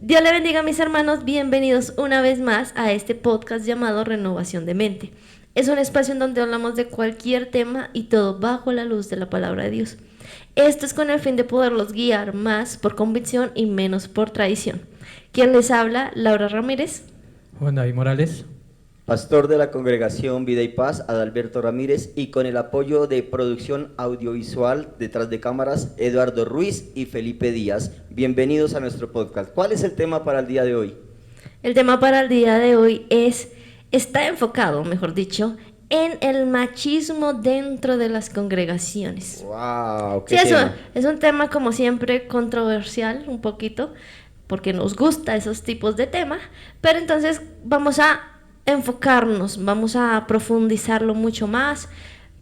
Dios le bendiga, mis hermanos, bienvenidos una vez más a este podcast llamado Renovación de Mente. Es un espacio en donde hablamos de cualquier tema y todo bajo la luz de la palabra de Dios. Esto es con el fin de poderlos guiar más por convicción y menos por tradición. ¿Quién les habla? Laura Ramírez. Juan David Morales. Pastor de la Congregación Vida y Paz, Adalberto Ramírez, y con el apoyo de producción audiovisual detrás de cámaras, Eduardo Ruiz y Felipe Díaz. Bienvenidos a nuestro podcast. ¿Cuál es el tema para el día de hoy? El tema para el día de hoy está enfocado, mejor dicho, en el machismo dentro de las congregaciones. ¡Wow! Sí, eso es un tema como siempre controversial un poquito, porque nos gusta esos tipos de temas, pero entonces vamos a enfocarnos, vamos a profundizarlo mucho más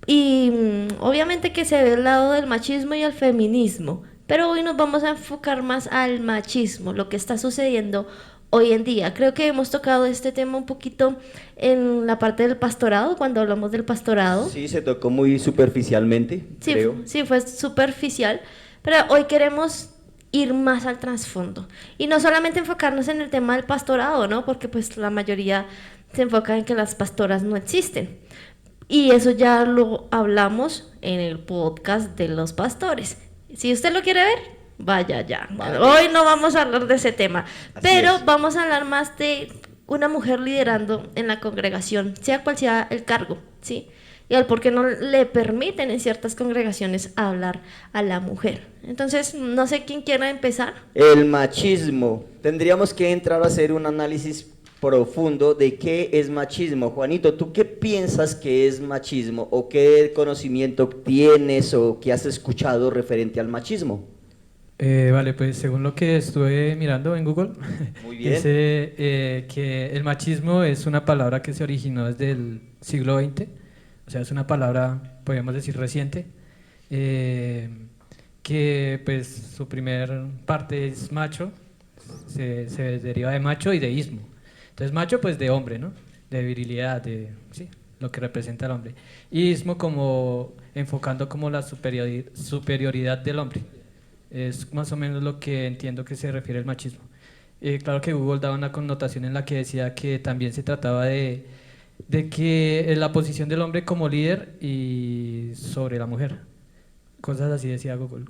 y obviamente que se ve el lado del machismo y el feminismo, pero hoy nos vamos a enfocar más al machismo, lo que está sucediendo hoy en día. Creo que hemos tocado este tema un poquito en la parte del pastorado, cuando hablamos del pastorado. Sí, se tocó muy superficialmente, Sí, creo. sí, fue superficial, pero hoy queremos ir más al trasfondo y no solamente enfocarnos en el tema del pastorado, ¿no? Porque pues la mayoría se enfoca en que las pastoras no existen. Y eso ya lo hablamos en el podcast de los pastores. Si usted lo quiere ver, vaya ya. Vale. Hoy no vamos a hablar de ese tema, Así pero es. vamos a hablar más de una mujer liderando en la congregación, sea cual sea el cargo, ¿sí? Y al por qué no le permiten en ciertas congregaciones hablar a la mujer. Entonces, no sé quién quiera empezar. El machismo. Tendríamos que entrar a hacer un análisis profundo de qué es machismo. Juanito, ¿tú qué piensas que es machismo o qué conocimiento tienes o qué has escuchado referente al machismo? Vale, pues según lo que estuve mirando en Google, Muy bien. dice que el machismo es una palabra que se originó desde el siglo XX, o sea, es una palabra, podríamos decir, reciente, que pues su primer parte es macho, se deriva de macho y de ismo. Entonces macho pues de hombre, ¿no? De virilidad, de sí, lo que representa al hombre. Y ismo como enfocando como la superioridad del hombre. Es más o menos lo que entiendo que se refiere al machismo. Claro que Google daba una connotación en la que decía que también se trataba de que la posición del hombre como líder y sobre la mujer. Cosas así decía Google.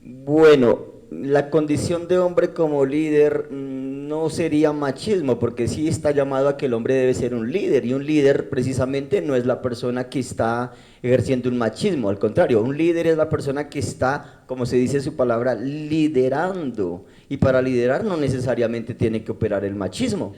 Bueno, la condición de hombre como líder no sería machismo, porque sí está llamado a que el hombre debe ser un líder, y un líder precisamente no es la persona que está ejerciendo un machismo, al contrario, un líder es la persona que está, como se dice en su palabra, liderando, y para liderar no necesariamente tiene que operar el machismo.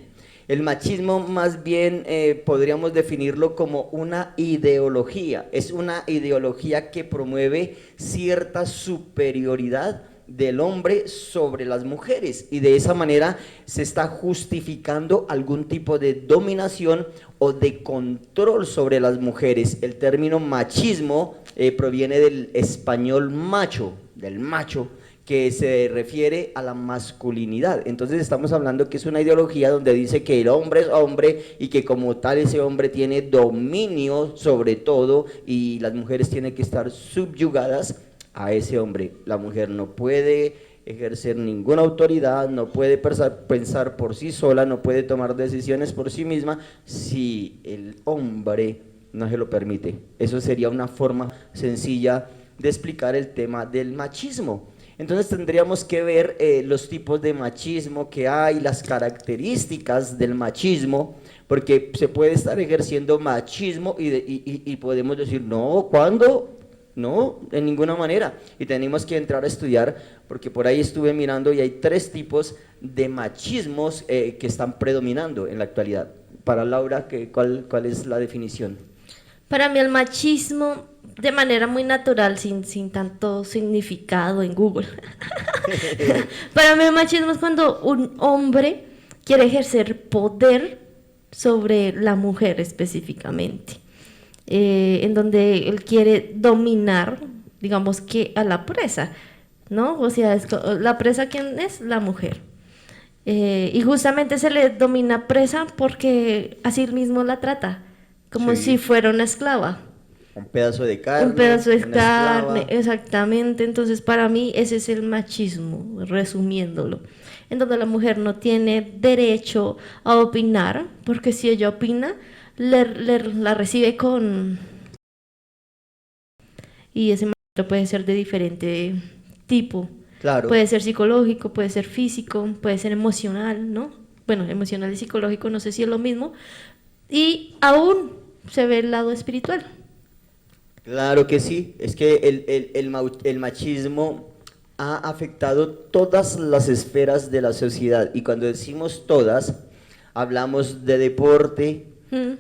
El machismo más bien podríamos definirlo como una ideología, es una ideología que promueve cierta superioridad del hombre sobre las mujeres, y de esa manera se está justificando algún tipo de dominación o de control sobre las mujeres. El término machismo proviene del español macho, del macho, que se refiere a la masculinidad. Entonces estamos hablando que es una ideología donde dice que el hombre es hombre y que como tal ese hombre tiene dominio sobre todo, y las mujeres tienen que estar subyugadas a ese hombre. La mujer no puede ejercer ninguna autoridad, no puede pensar por sí sola, no puede tomar decisiones por sí misma si el hombre no se lo permite. Eso sería una forma sencilla de explicar el tema del machismo. Entonces tendríamos que ver los tipos de machismo que hay, las características del machismo, porque se puede estar ejerciendo machismo y podemos decir, no, ¿cuándo? No, de ninguna manera. Y tenemos que entrar a estudiar, porque por ahí estuve mirando y hay 3 tipos de machismos que están predominando en la actualidad. Para Laura, ¿cuál es la definición? Para mí el machismo, de manera muy natural, sin tanto significado en Google. Para mí el machismo es cuando un hombre quiere ejercer poder sobre la mujer específicamente, en donde él quiere dominar, digamos que a la presa, ¿no? O sea, la presa, ¿quién es? La mujer. Y justamente se le domina presa porque así mismo la trata, como Sí. si fuera una esclava. Un pedazo de carne. Un pedazo de una carne, esclava. exactamente. Entonces, para mí, ese es el machismo, resumiéndolo. En donde la mujer no tiene derecho a opinar, porque si ella opina, la recibe con... Y ese machismo puede ser de diferente tipo. Claro. Puede ser psicológico, puede ser físico, puede ser emocional, ¿no? Bueno, emocional y psicológico no sé si es lo mismo. Y aún se ve el lado espiritual. Claro que sí, es que el machismo ha afectado todas las esferas de la sociedad y cuando decimos todas, hablamos de deporte,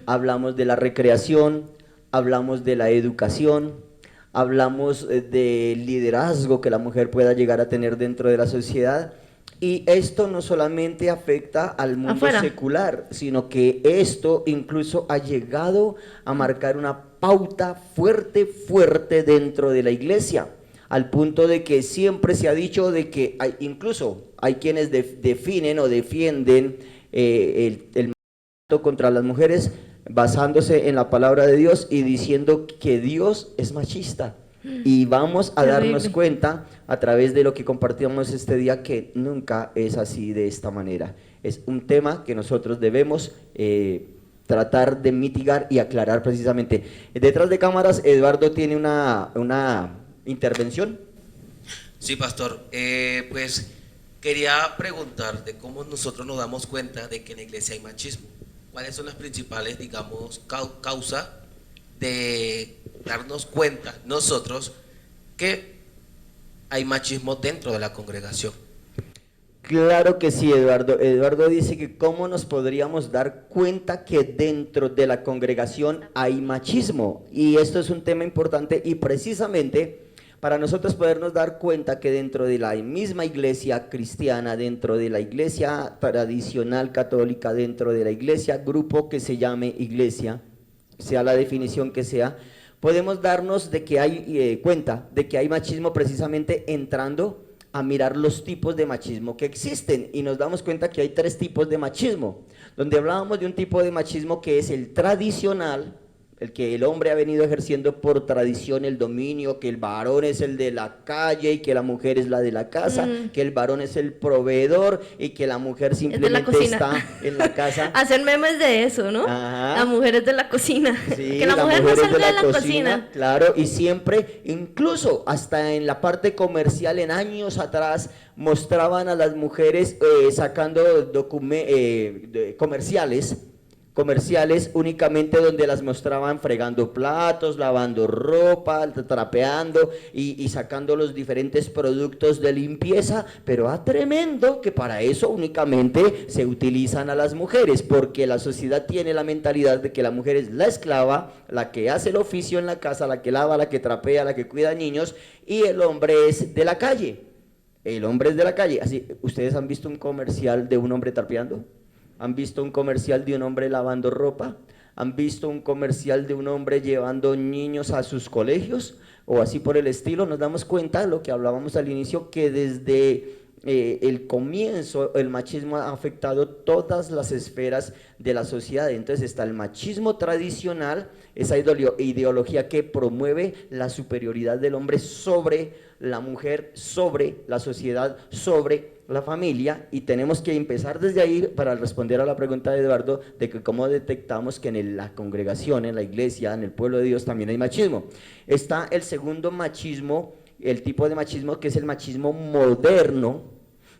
hablamos de la recreación, hablamos de la educación, hablamos del liderazgo que la mujer pueda llegar a tener dentro de la sociedad. Y esto no solamente afecta al mundo Afuera. secular, sino que esto incluso ha llegado a marcar una pauta fuerte, fuerte dentro de la iglesia, al punto de que siempre se ha dicho de que incluso hay quienes definen o defienden el maltrato contra las mujeres basándose en la palabra de Dios y diciendo que Dios es machista. Y vamos a darnos Terrible. cuenta a través de lo que compartimos este día que nunca es así de esta manera. Es un tema que nosotros debemos tratar de mitigar y aclarar precisamente. Detrás de cámaras, Eduardo tiene una intervención. Sí, pastor. Pues quería preguntar de cómo nosotros nos damos cuenta de que en la iglesia hay machismo. ¿Cuáles son las principales, digamos, causas de darnos cuenta nosotros que hay machismo dentro de la congregación? Claro que sí, Eduardo. Eduardo dice que cómo nos podríamos dar cuenta que dentro de la congregación hay machismo. Y esto es un tema importante y precisamente para nosotros podernos dar cuenta que dentro de la misma iglesia cristiana, dentro de la iglesia tradicional católica, dentro de la iglesia, grupo que se llame iglesia, sea la definición que sea, podemos darnos de que hay cuenta de que hay machismo precisamente entrando a mirar los tipos de machismo que existen y nos damos cuenta que hay 3 tipos de machismo, donde hablábamos de un tipo de machismo que es el tradicional, el que el hombre ha venido ejerciendo por tradición el dominio, que el varón es el de la calle y que la mujer es la de la casa, que el varón es el proveedor y que la mujer simplemente está en la casa. Hacen memes de eso, ¿no? Ajá. La mujer es de la cocina. Sí, que la mujer no es salga de la cocina. claro, y siempre, incluso hasta en la parte comercial, en años atrás, mostraban a las mujeres sacando comerciales únicamente donde las mostraban fregando platos, lavando ropa, trapeando y sacando los diferentes productos de limpieza, pero tremendo que para eso únicamente se utilizan a las mujeres, porque la sociedad tiene la mentalidad de que la mujer es la esclava, la que hace el oficio en la casa, la que lava, la que trapea, la que cuida niños, y el hombre es de la calle. El hombre es de la calle. Así, ¿ustedes han visto un comercial de un hombre trapeando? ¿Han visto un comercial de un hombre lavando ropa? ¿Han visto un comercial de un hombre llevando niños a sus colegios? O así por el estilo. Nos damos cuenta de lo que hablábamos al inicio, que desde el comienzo el machismo ha afectado todas las esferas de la sociedad. Entonces está el machismo tradicional, esa ideología que promueve la superioridad del hombre sobre la mujer, sobre la sociedad, sobre la familia, y tenemos que empezar desde ahí para responder a la pregunta de Eduardo de que cómo detectamos que en la congregación, en la iglesia, en el pueblo de Dios también hay machismo. Está el segundo machismo, el tipo de machismo que es el machismo moderno,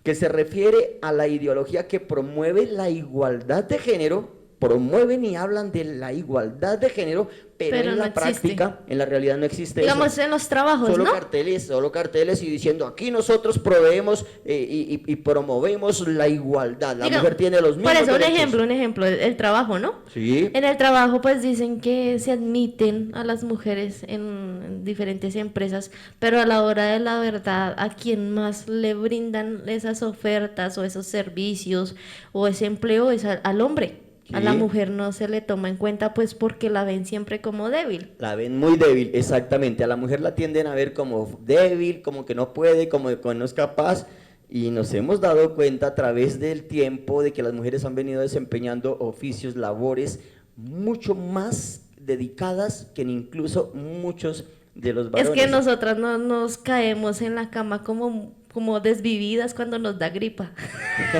que se refiere a la ideología que promueve la igualdad de género, promueven y hablan de la igualdad de género, pero en no la existe. práctica, en la realidad no existe Digamos eso. en los trabajos, Solo ¿no? solo carteles y diciendo aquí nosotros proveemos y promovemos la igualdad, la mujer tiene los mismos Por eso, derechos. un ejemplo, el trabajo, ¿no? Sí. En el trabajo pues dicen que se admiten a las mujeres en diferentes empresas, pero a la hora de la verdad, a quien más le brindan esas ofertas o esos servicios o ese empleo es al hombre. A la Sí. mujer no se le toma en cuenta pues porque la ven siempre como débil. La ven muy débil, exactamente. A la mujer la tienden a ver como débil, como que no puede, como que no es capaz. Y nos hemos dado cuenta a través del tiempo de que las mujeres han venido desempeñando oficios, labores mucho más dedicadas que incluso muchos de los Es varones. que nosotras no nos caemos en la cama como desvividas cuando nos da gripa.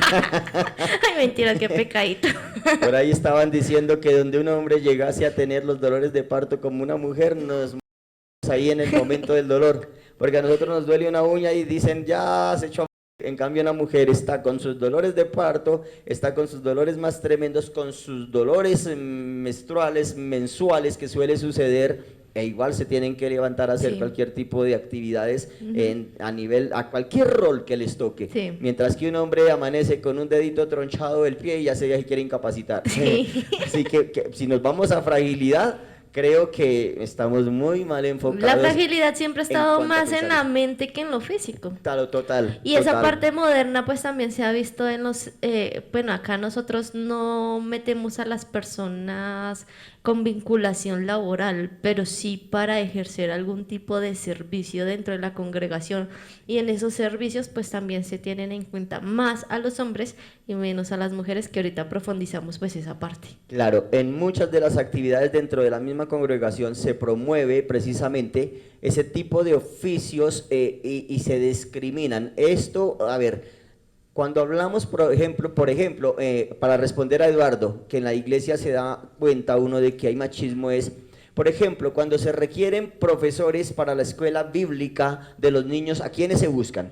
Ay, mentira, qué pecadito. Por ahí estaban diciendo que donde un hombre llegase a tener los dolores de parto como una mujer, nos morimos ahí en el momento del dolor, porque a nosotros nos duele una uña y dicen ya se echó a... En cambio una mujer está con sus dolores de parto, está con sus dolores más tremendos, con sus dolores menstruales, mensuales que suele suceder, e igual se tienen que levantar a hacer Sí. cualquier tipo de actividades a cualquier rol que les toque. Sí. Mientras que un hombre amanece con un dedito tronchado del pie y ya se quiere incapacitar. Sí. Así que si nos vamos a fragilidad, creo que estamos muy mal enfocados. La fragilidad siempre ha en estado cuanto a más en pensar la eso. mente que en lo físico. Total. Y esa parte moderna pues también se ha visto en los, bueno, acá nosotros no metemos a las personas con vinculación laboral, pero sí para ejercer algún tipo de servicio dentro de la congregación, y en esos servicios pues también se tienen en cuenta más a los hombres y menos a las mujeres, que ahorita profundizamos pues esa parte. Claro, en muchas de las actividades dentro de la misma congregación se promueve precisamente ese tipo de oficios y se discriminan. Esto, a ver, cuando hablamos, por ejemplo, para responder a Eduardo, que en la iglesia se da cuenta uno de que hay machismo es, por ejemplo, cuando se requieren profesores para la escuela bíblica de los niños, ¿a quiénes se buscan?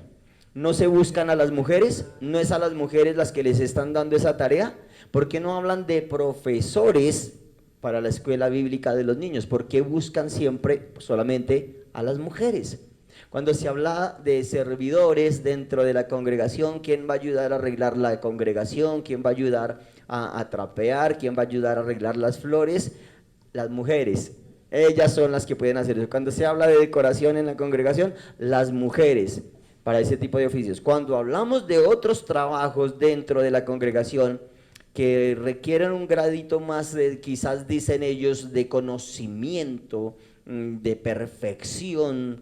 ¿No se buscan a las mujeres? ¿No es a las mujeres las que les están dando esa tarea? ¿Por qué no hablan de profesores para la escuela bíblica de los niños? ¿Por qué buscan siempre solamente a las mujeres? Cuando se habla de servidores dentro de la congregación, ¿quién va a ayudar a arreglar la congregación? ¿Quién va a ayudar a trapear? ¿Quién va a ayudar a arreglar las flores? Las mujeres. Ellas son las que pueden hacer eso. Cuando se habla de decoración en la congregación, las mujeres para ese tipo de oficios. Cuando hablamos de otros trabajos dentro de la congregación que requieren un gradito más, quizás dicen ellos, de conocimiento, de perfección,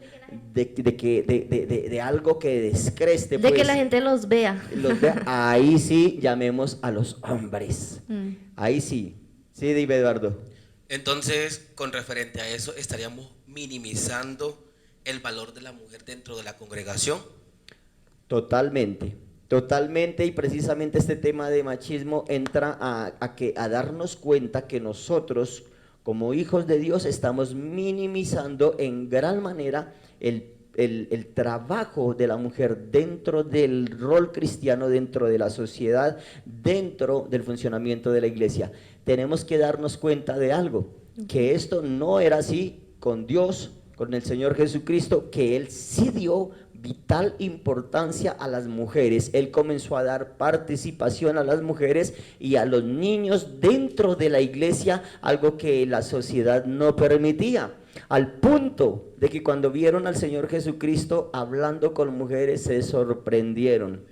de algo que descreste, De que pues, la gente los vea. ahí sí llamemos a los hombres. Ahí sí. Sí, dime, Eduardo. Entonces, con referente a eso, estaríamos minimizando el valor de la mujer dentro de la congregación. Totalmente, y precisamente este tema de machismo entra a darnos cuenta que nosotros, como hijos de Dios, estamos minimizando en gran manera el trabajo de la mujer dentro del rol cristiano, dentro de la sociedad, dentro del funcionamiento de la iglesia. Tenemos que darnos cuenta de algo, que esto no era así con Dios, con el Señor Jesucristo, que Él sí dio vital importancia a las mujeres. Él comenzó a dar participación a las mujeres y a los niños dentro de la iglesia, algo que la sociedad no permitía, al punto de que cuando vieron al Señor Jesucristo hablando con mujeres se sorprendieron,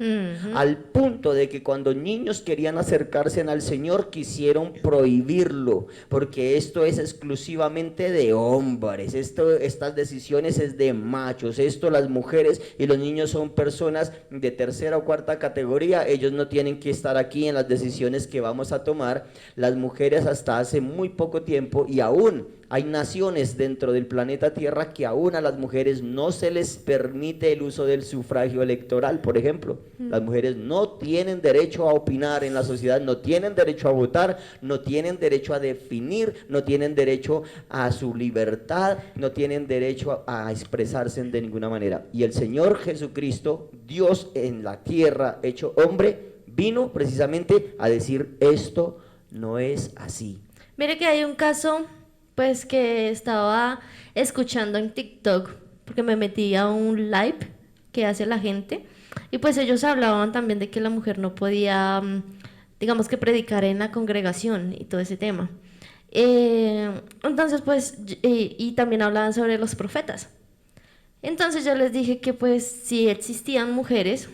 al punto de que cuando niños querían acercarse al Señor quisieron prohibirlo, porque esto es exclusivamente de hombres, estas decisiones es de machos, las mujeres y los niños son personas de tercera o cuarta categoría, ellos no tienen que estar aquí en las decisiones que vamos a tomar. Las mujeres hasta hace muy poco tiempo, y aún hay naciones dentro del planeta Tierra que aún a las mujeres no se les permite el uso del sufragio electoral, por ejemplo. Las mujeres no tienen derecho a opinar en la sociedad, no tienen derecho a votar, no tienen derecho a definir, no tienen derecho a su libertad, no tienen derecho a expresarse de ninguna manera. Y el Señor Jesucristo, Dios en la tierra hecho hombre, vino precisamente a decir: esto no es así. Mire que hay un caso pues que estaba escuchando en TikTok, porque me metí a un live que hace la gente, y pues ellos hablaban también de que la mujer no podía, digamos que predicar en la congregación y todo ese tema. Entonces pues, y también hablaban sobre los profetas. Entonces yo les dije que pues si existían mujeres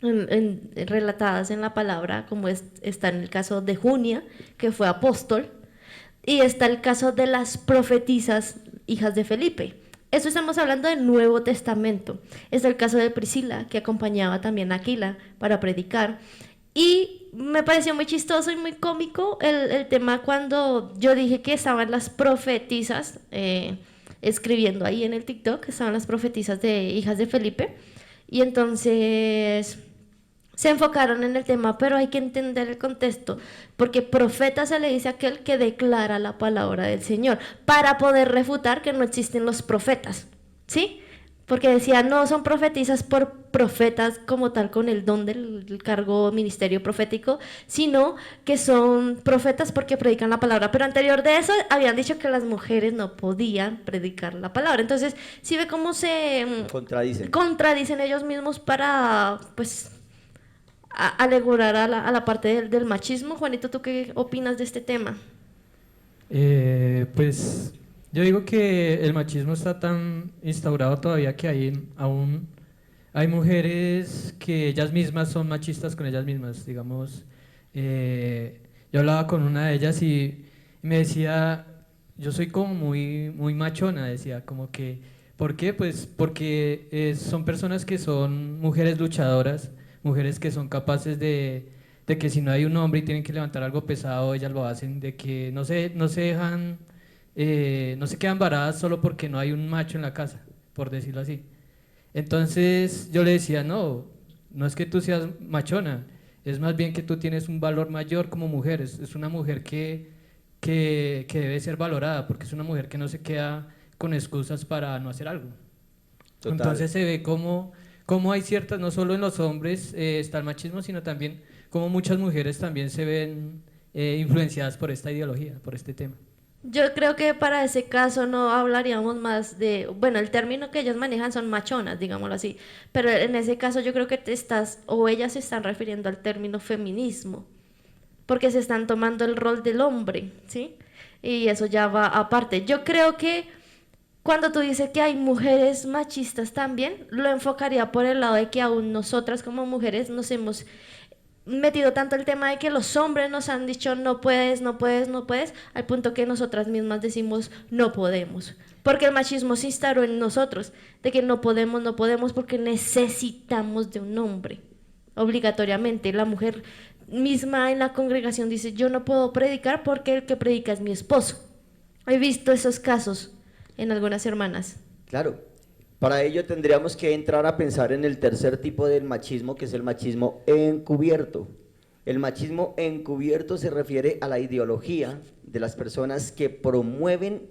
relatadas en la palabra, como está en el caso de Junia, que fue apóstol, y está el caso de las profetisas, hijas de Felipe. Eso estamos hablando del Nuevo Testamento. Está el caso de Priscila, que acompañaba también a Aquila para predicar. Y me pareció muy chistoso y muy cómico el tema cuando yo dije que estaban las profetisas escribiendo ahí en el TikTok, estaban las profetisas de hijas de Felipe, y entonces se enfocaron en el tema, pero hay que entender el contexto, porque profeta se le dice a aquel que declara la palabra del Señor, para poder refutar que no existen los profetas, ¿sí? Porque decía, no son profetizas por profetas como tal con el don del cargo ministerio profético, sino que son profetas porque predican la palabra. Pero anterior de eso habían dicho que las mujeres no podían predicar la palabra. Entonces, ¿sí ve cómo se contradicen ellos mismos para, pues, alegorar a la parte del machismo? Juanito, ¿tú qué opinas de este tema? Pues yo digo que el machismo está tan instaurado todavía que aún hay mujeres que ellas mismas son machistas con ellas mismas. Digamos, yo hablaba con una de ellas y me decía, yo soy como muy machona, decía, como que, ¿por qué? Pues porque son personas que son mujeres luchadoras, mujeres que son capaces de que si no hay un hombre y tienen que levantar algo pesado, ellas lo hacen, de que no se dejan, no se quedan varadas solo porque no hay un macho en la casa, por decirlo así. Entonces yo le decía, no es que tú seas machona, es más bien que tú tienes un valor mayor como mujer, es una mujer que debe ser valorada, porque es una mujer que no se queda con excusas para no hacer algo. Total. Entonces se ve cómo hay ciertas, no solo en los hombres está el machismo, sino también como muchas mujeres también se ven influenciadas por esta ideología, por este tema. Yo creo que para ese caso no hablaríamos más de, bueno, el término que ellos manejan son machonas, digámoslo así, pero en ese caso yo creo que ellas se están refiriendo al término feminismo, porque se están tomando el rol del hombre, ¿sí? Y eso ya va aparte. Yo creo que cuando tú dices que hay mujeres machistas también, lo enfocaría por el lado de que aún nosotras como mujeres nos hemos metido tanto el tema de que los hombres nos han dicho no puedes, no puedes, no puedes, al punto que nosotras mismas decimos no podemos. Porque el machismo se instauró en nosotros, de que no podemos porque necesitamos de un hombre, obligatoriamente. La mujer misma en la congregación dice, yo no puedo predicar porque el que predica es mi esposo. He visto esos casos en algunas hermanas. Claro. Para ello tendríamos que entrar a pensar en el tercer tipo del machismo, que es el machismo encubierto. El machismo encubierto se refiere a la ideología de las personas que promueven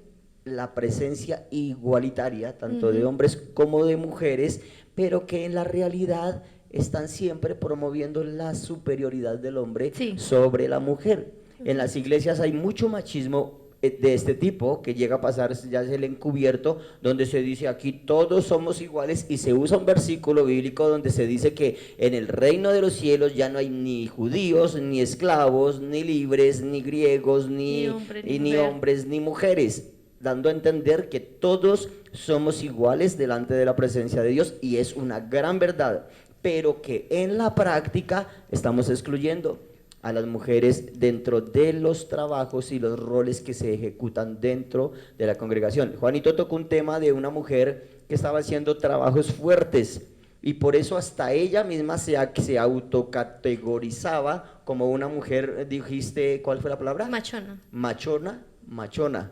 la presencia igualitaria, tanto de hombres como de mujeres, pero que en la realidad están siempre promoviendo la superioridad del hombre sobre la mujer. En las iglesias hay mucho machismo de este tipo, que llega a pasar ya es el encubierto, donde se dice aquí todos somos iguales, y se usa un versículo bíblico donde se dice que en el reino de los cielos ya no hay ni judíos, ni esclavos, ni libres, ni griegos, ni hombres, ni mujeres, dando a entender que todos somos iguales delante de la presencia de Dios, y es una gran verdad, pero que en la práctica estamos excluyendo a las mujeres dentro de los trabajos y los roles que se ejecutan dentro de la congregación. Juanito tocó un tema de una mujer que estaba haciendo trabajos fuertes, y por eso hasta ella misma se autocategorizaba como una mujer. Dijiste, ¿cuál fue la palabra? Machona. Machona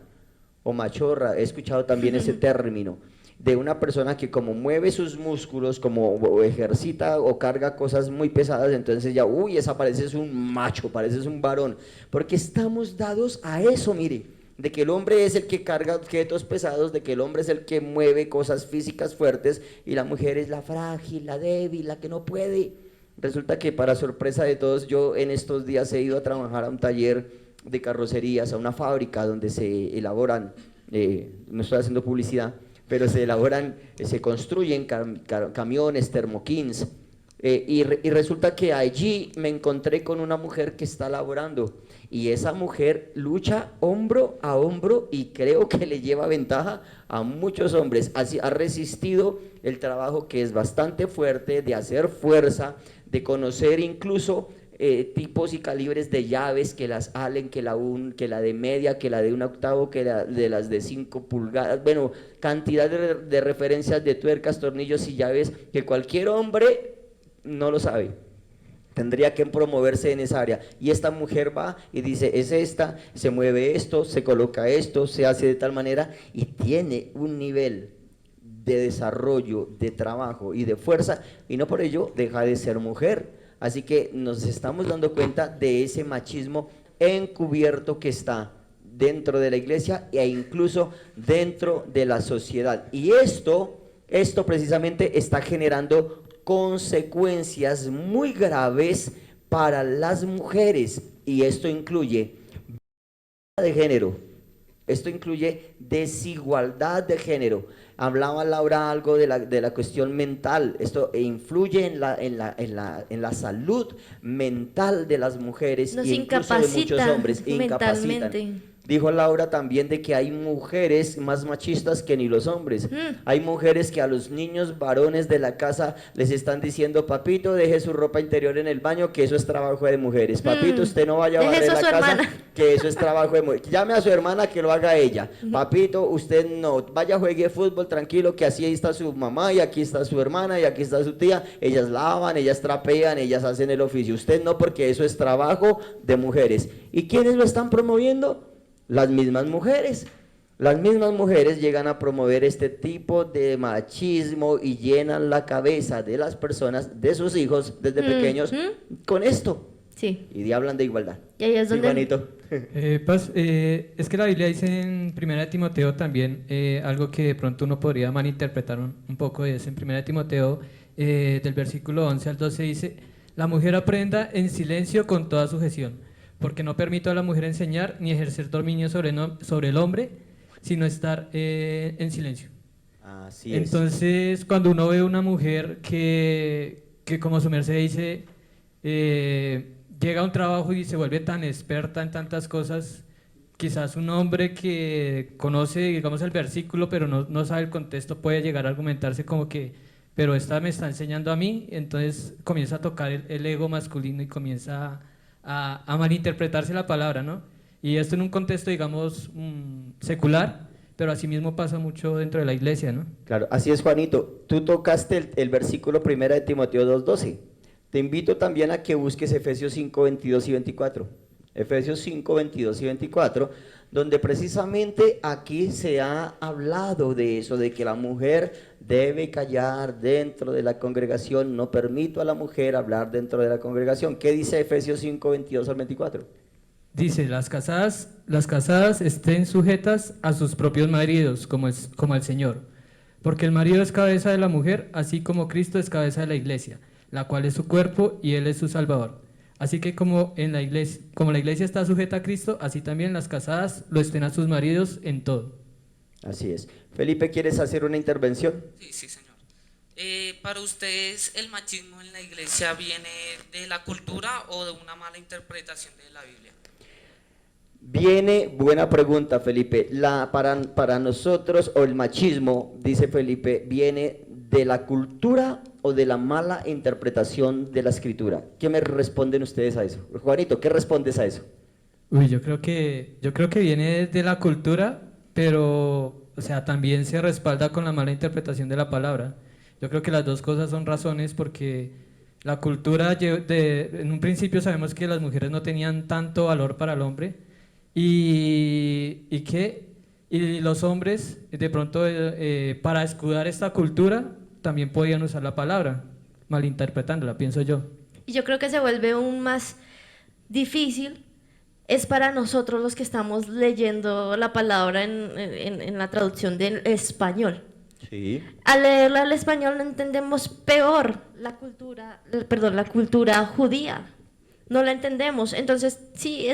o machorra, he escuchado también ese término, de una persona que como mueve sus músculos, como ejercita o carga cosas muy pesadas, entonces ya, esa pareces un macho, pareces un varón, porque estamos dados a eso, mire, de que el hombre es el que carga objetos pesados, de que el hombre es el que mueve cosas físicas fuertes, y la mujer es la frágil, la débil, la que no puede. Resulta que, para sorpresa de todos, yo en estos días he ido a trabajar a un taller de carrocerías, a una fábrica donde se elaboran, no estoy haciendo publicidad, pero se elaboran, se construyen camiones, termoquins, y resulta que allí me encontré con una mujer que está laborando, y esa mujer lucha hombro a hombro, y creo que le lleva ventaja a muchos hombres. Así ha resistido el trabajo, que es bastante fuerte, de hacer fuerza, de conocer incluso tipos y calibres de llaves, que las Allen, que la de media, que la de 1/8, que de las de 5 pulgadas, bueno, cantidad de referencias de tuercas, tornillos y llaves que cualquier hombre no lo sabe. tendría que promoverse en esa área. Y esta mujer va y dice, es esta, se mueve esto, se coloca esto, se hace de tal manera y tiene un nivel de desarrollo, de trabajo y de fuerza, y no por ello deja de ser mujer. Así que nos estamos dando cuenta de ese machismo encubierto que está dentro de la iglesia e incluso dentro de la sociedad. Y esto precisamente está generando consecuencias muy graves para las mujeres, y esto incluye de género, esto incluye desigualdad de género. Hablaba Laura algo de la cuestión mental, esto influye en la salud mental de las mujeres Nos e incluso de muchos hombres, mentalmente. Dijo Laura también de que hay mujeres más machistas que ni los hombres. Hay mujeres que a los niños varones de la casa les están diciendo, papito, deje su ropa interior en el baño, que eso es trabajo de mujeres. Papito, usted no vaya a Deje barrer eso a la su casa, hermana. que eso es trabajo de mujeres. Llame a su hermana que lo haga ella. Papito, usted no, vaya juegue fútbol tranquilo, que así ahí está su mamá y aquí está su hermana y aquí está su tía. Ellas lavan, ellas trapean, ellas hacen el oficio. Usted no, porque eso es trabajo de mujeres. ¿Y quiénes lo están promoviendo? Las mismas mujeres. Las mismas mujeres llegan a promover este tipo de machismo y llenan la cabeza de las personas, de sus hijos desde pequeños, con esto. Sí. Y hablan de igualdad. Y ahí es Sí, donde... Juanito. Es que la Biblia dice en 1 Timoteo también algo que de pronto uno podría malinterpretar un poco, y es en 1 Timoteo del versículo 11 al 12 dice, la mujer aprenda en silencio con toda sujeción, porque no permito a la mujer enseñar ni ejercer dominio sobre el hombre, sino estar en silencio. Así es. Entonces, cuando uno ve una mujer que como su merced dice, llega a un trabajo y se vuelve tan experta en tantas cosas, quizás un hombre que conoce, digamos, el versículo, pero no sabe el contexto, puede llegar a argumentarse como que, pero esta me está enseñando a mí, entonces comienza a tocar el ego masculino y comienza a malinterpretarse la palabra, ¿no? Y esto en un contexto, digamos, secular, pero asimismo pasa mucho dentro de la iglesia, ¿no? Claro, así es, Juanito. Tú tocaste el versículo 1 de Timoteo 2:12. Te invito también a que busques Efesios 5:22 y 24. Efesios 5:22 y 24, donde precisamente aquí se ha hablado de eso, de que la mujer debe callar dentro de la congregación. No permito a la mujer hablar dentro de la congregación. ¿Qué dice Efesios 5:22 al 24? Dice, las casadas estén sujetas a sus propios maridos, como al Señor, porque el marido es cabeza de la mujer, así como Cristo es cabeza de la iglesia, la cual es su cuerpo y Él es su Salvador. Así que como la iglesia está sujeta a Cristo, así también las casadas lo estén a sus maridos en todo. Así es. Felipe, ¿quieres hacer una intervención? Sí, señor. ¿Para ustedes el machismo en la iglesia viene de la cultura o de una mala interpretación de la Biblia? Buena pregunta, Felipe. Para nosotros, o el machismo, dice Felipe, viene de la cultura o de la mala interpretación de la escritura. ¿Qué me responden ustedes a eso? Juanito, ¿qué respondes a eso? Uy, yo creo que viene de la cultura, pero, o sea, también se respalda con la mala interpretación de la palabra. Yo creo que las dos cosas son razones, porque la cultura, en un principio sabemos que las mujeres no tenían tanto valor para el hombre, y los hombres, de pronto, para escudar esta cultura, también podían usar la palabra, malinterpretándola, pienso yo. Y yo creo que se vuelve aún más difícil, es para nosotros los que estamos leyendo la palabra en la traducción del español. Sí. Al leerla al español no entendemos peor la cultura judía. No la entendemos. Entonces, sí,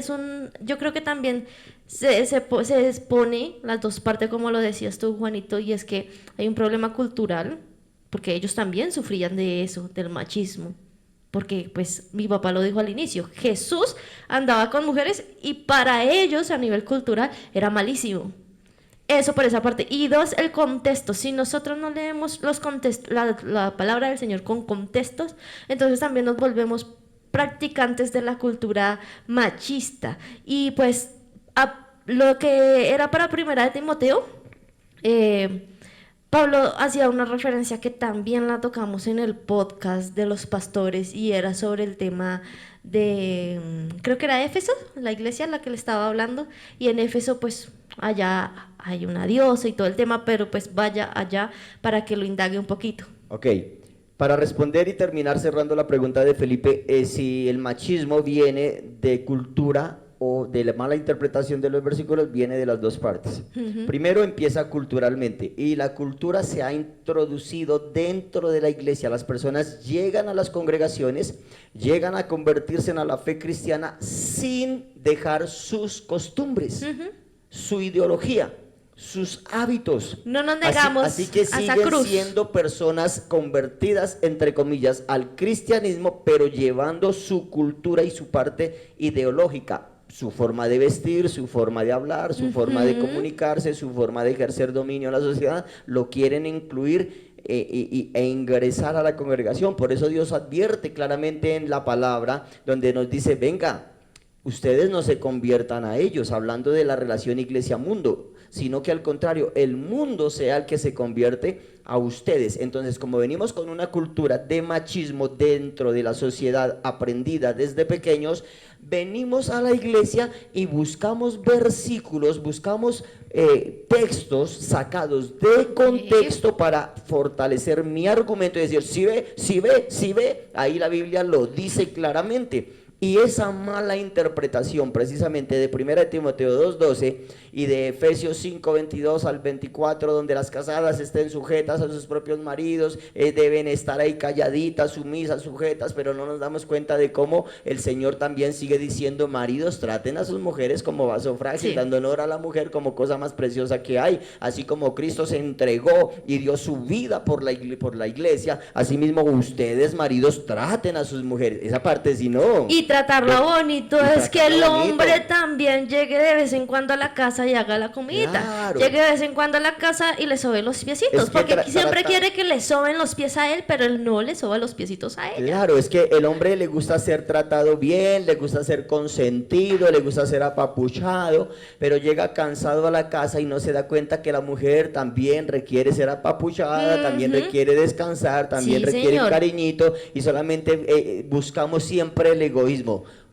yo creo que también se expone las dos partes, como lo decías tú, Juanito, y es que hay un problema cultural, porque ellos también sufrían de eso, del machismo. Porque, pues, mi papá lo dijo al inicio, Jesús andaba con mujeres y para ellos, a nivel cultural, era malísimo. Eso por esa parte. Y dos, el contexto. Si nosotros no leemos los contextos, la palabra del Señor con contextos, entonces también nos volvemos practicantes de la cultura machista. Y lo que era para 1 Timoteo, Pablo hacía una referencia que también la tocamos en el podcast de los pastores y era sobre el tema de, creo que era Éfeso, la iglesia a la que le estaba hablando, y en Éfeso pues allá hay una diosa y todo el tema, pero pues vaya allá para que lo indague un poquito. Ok, para responder y terminar cerrando la pregunta de Felipe, si el machismo viene de cultura o de la mala interpretación de los versículos, viene de las dos partes. Primero empieza culturalmente, y la cultura se ha introducido dentro de la iglesia. Las personas llegan a las congregaciones, llegan a convertirse en la fe cristiana sin dejar sus costumbres, su ideología, sus hábitos. No nos negamos así que a esa siguen cruz. siendo personas convertidas, entre comillas, al cristianismo, pero llevando su cultura y su parte ideológica, su forma de vestir, su forma de hablar, su forma de comunicarse, su forma de ejercer dominio en la sociedad, lo quieren incluir e ingresar a la congregación. Por eso Dios advierte claramente en la palabra, donde nos dice, venga, ustedes no se conviertan a ellos, hablando de la relación iglesia-mundo, sino que al contrario, el mundo sea el que se convierte a ustedes. Entonces, como venimos con una cultura de machismo dentro de la sociedad aprendida desde pequeños, venimos a la iglesia y buscamos versículos, buscamos textos sacados de contexto para fortalecer mi argumento y decir, si ve, ahí la Biblia lo dice claramente. Y esa mala interpretación precisamente de 1 Timoteo 2:12 y de Efesios 5:22 al 24, donde las casadas estén sujetas a sus propios maridos, deben estar ahí calladitas, sumisas, sujetas, pero no nos damos cuenta de cómo el Señor también sigue diciendo, maridos, traten a sus mujeres como vaso frágil, dando honor a la mujer como cosa más preciosa que hay, así como Cristo se entregó y dio su vida por la iglesia, así mismo ustedes, maridos, traten a sus mujeres. Esa parte, si no... Y tratarlo bonito es que el hombre también llegue de vez en cuando a la casa y haga la comida. Claro. Llegue de vez en cuando a la casa y le sobe los piecitos. Es que porque siempre quiere que le soben los pies a él, pero él no le soba los piecitos a ella. Claro, es que el hombre le gusta ser tratado bien, le gusta ser consentido, le gusta ser apapuchado, pero llega cansado a la casa y no se da cuenta que la mujer también requiere ser apapuchada, también requiere descansar, también requiere un cariñito, y solamente buscamos siempre el egoísmo,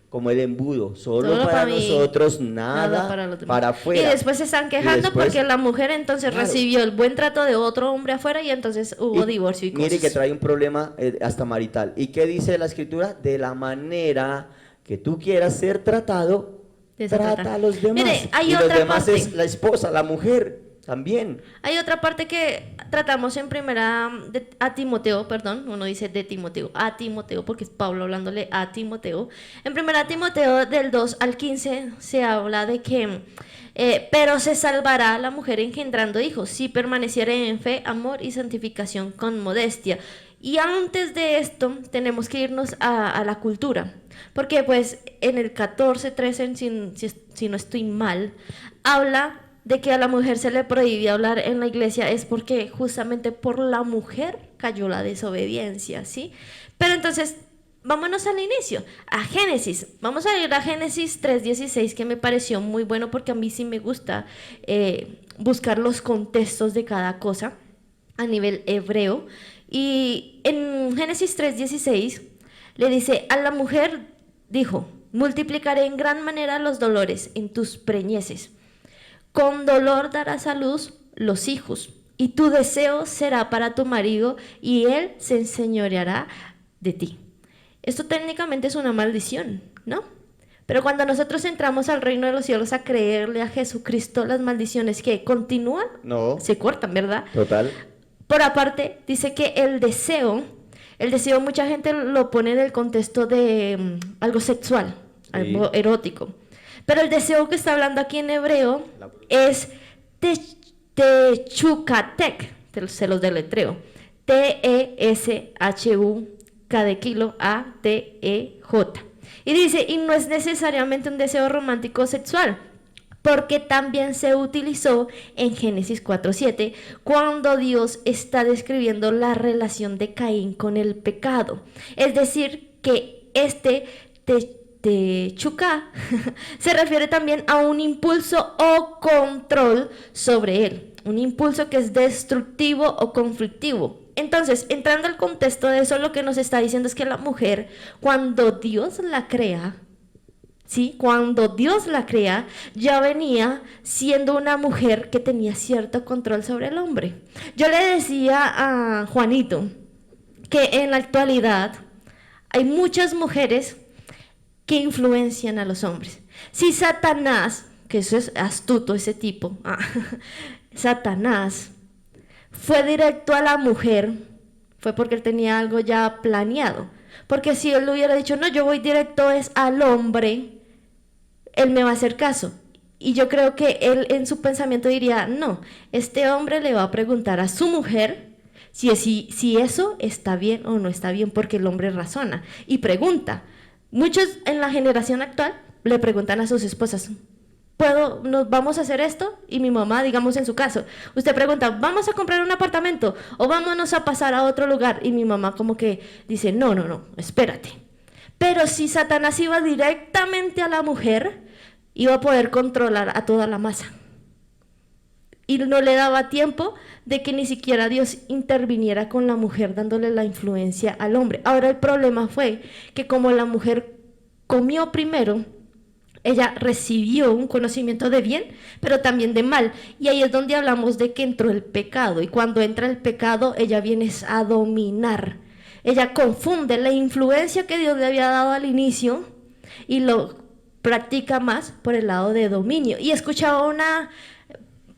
como el embudo, solo para nosotros, nada para afuera. Y después se están quejando porque la mujer entonces recibió el buen trato de otro hombre afuera y entonces hubo divorcio y cosas. Mire que trae un problema hasta marital. ¿Y qué dice la escritura? De la manera que tú quieras ser tratado, trata a los demás. Mire, hay y otra los demás parte. es la esposa, la mujer también. Hay otra parte que tratamos en a Timoteo, perdón, uno dice de Timoteo, a Timoteo, porque es Pablo hablándole a Timoteo. En 1 Timoteo del 2 al 15 se habla de que, pero se salvará la mujer engendrando hijos, si permaneciere en fe, amor y santificación con modestia. Y antes de esto tenemos que irnos a la cultura, porque pues en el 14:13, si no estoy mal, habla de que a la mujer se le prohíbe hablar en la iglesia, es porque justamente por la mujer cayó la desobediencia, ¿sí? Pero entonces, vámonos al inicio, a Génesis. Vamos a ir a Génesis 3:16, que me pareció muy bueno porque a mí sí me gusta buscar los contextos de cada cosa a nivel hebreo. Y en Génesis 3:16 le dice, a la mujer dijo, multiplicaré en gran manera los dolores en tus preñeces. Con dolor darás a luz los hijos, y tu deseo será para tu marido, y él se enseñoreará de ti. Esto técnicamente es una maldición, ¿no? Pero cuando nosotros entramos al reino de los cielos a creerle a Jesucristo, las maldiciones que continúan, se cortan, ¿verdad? Total. Por aparte, dice que el deseo mucha gente lo pone en el contexto de algo sexual, algo erótico. Pero el deseo que está hablando aquí en hebreo es Techukatek, se los deletreo, T-E-S-H-U-K de kilo A-T-E-J. Y dice, y no es necesariamente un deseo romántico sexual, porque también se utilizó en Génesis 4:7, cuando Dios está describiendo la relación de Caín con el pecado. Es decir, que Techuca se refiere también a un impulso o control sobre él. un impulso que es destructivo o conflictivo. Entonces, entrando al contexto de eso, lo que nos está diciendo es que la mujer, cuando Dios la crea, ¿sí? Cuando Dios la crea, ya venía siendo una mujer que tenía cierto control sobre el hombre. Yo le decía a Juanito que en la actualidad hay muchas mujeres que influencian a los hombres. Si Satanás, que eso es astuto ese tipo, Satanás fue directo a la mujer, fue porque él tenía algo ya planeado. Porque si él le hubiera dicho, no, yo voy directo es al hombre, él me va a hacer caso. Y yo creo que él en su pensamiento diría, no, este hombre le va a preguntar a su mujer si eso está bien o no está bien, porque el hombre razona y pregunta. Muchos en la generación actual le preguntan a sus esposas, ¿nos vamos a hacer esto? Y mi mamá, digamos en su caso, usted pregunta, ¿vamos a comprar un apartamento o vámonos a pasar a otro lugar? Y mi mamá como que dice, no, espérate. Pero si Satanás iba directamente a la mujer, iba a poder controlar a toda la masa. Y no le daba tiempo de que ni siquiera Dios interviniera con la mujer dándole la influencia al hombre. Ahora el problema fue que como la mujer comió primero, ella recibió un conocimiento de bien, pero también de mal. Y ahí es donde hablamos de que entró el pecado. Y cuando entra el pecado, ella viene a dominar. Ella confunde la influencia que Dios le había dado al inicio y lo practica más por el lado de dominio. Y escuchaba una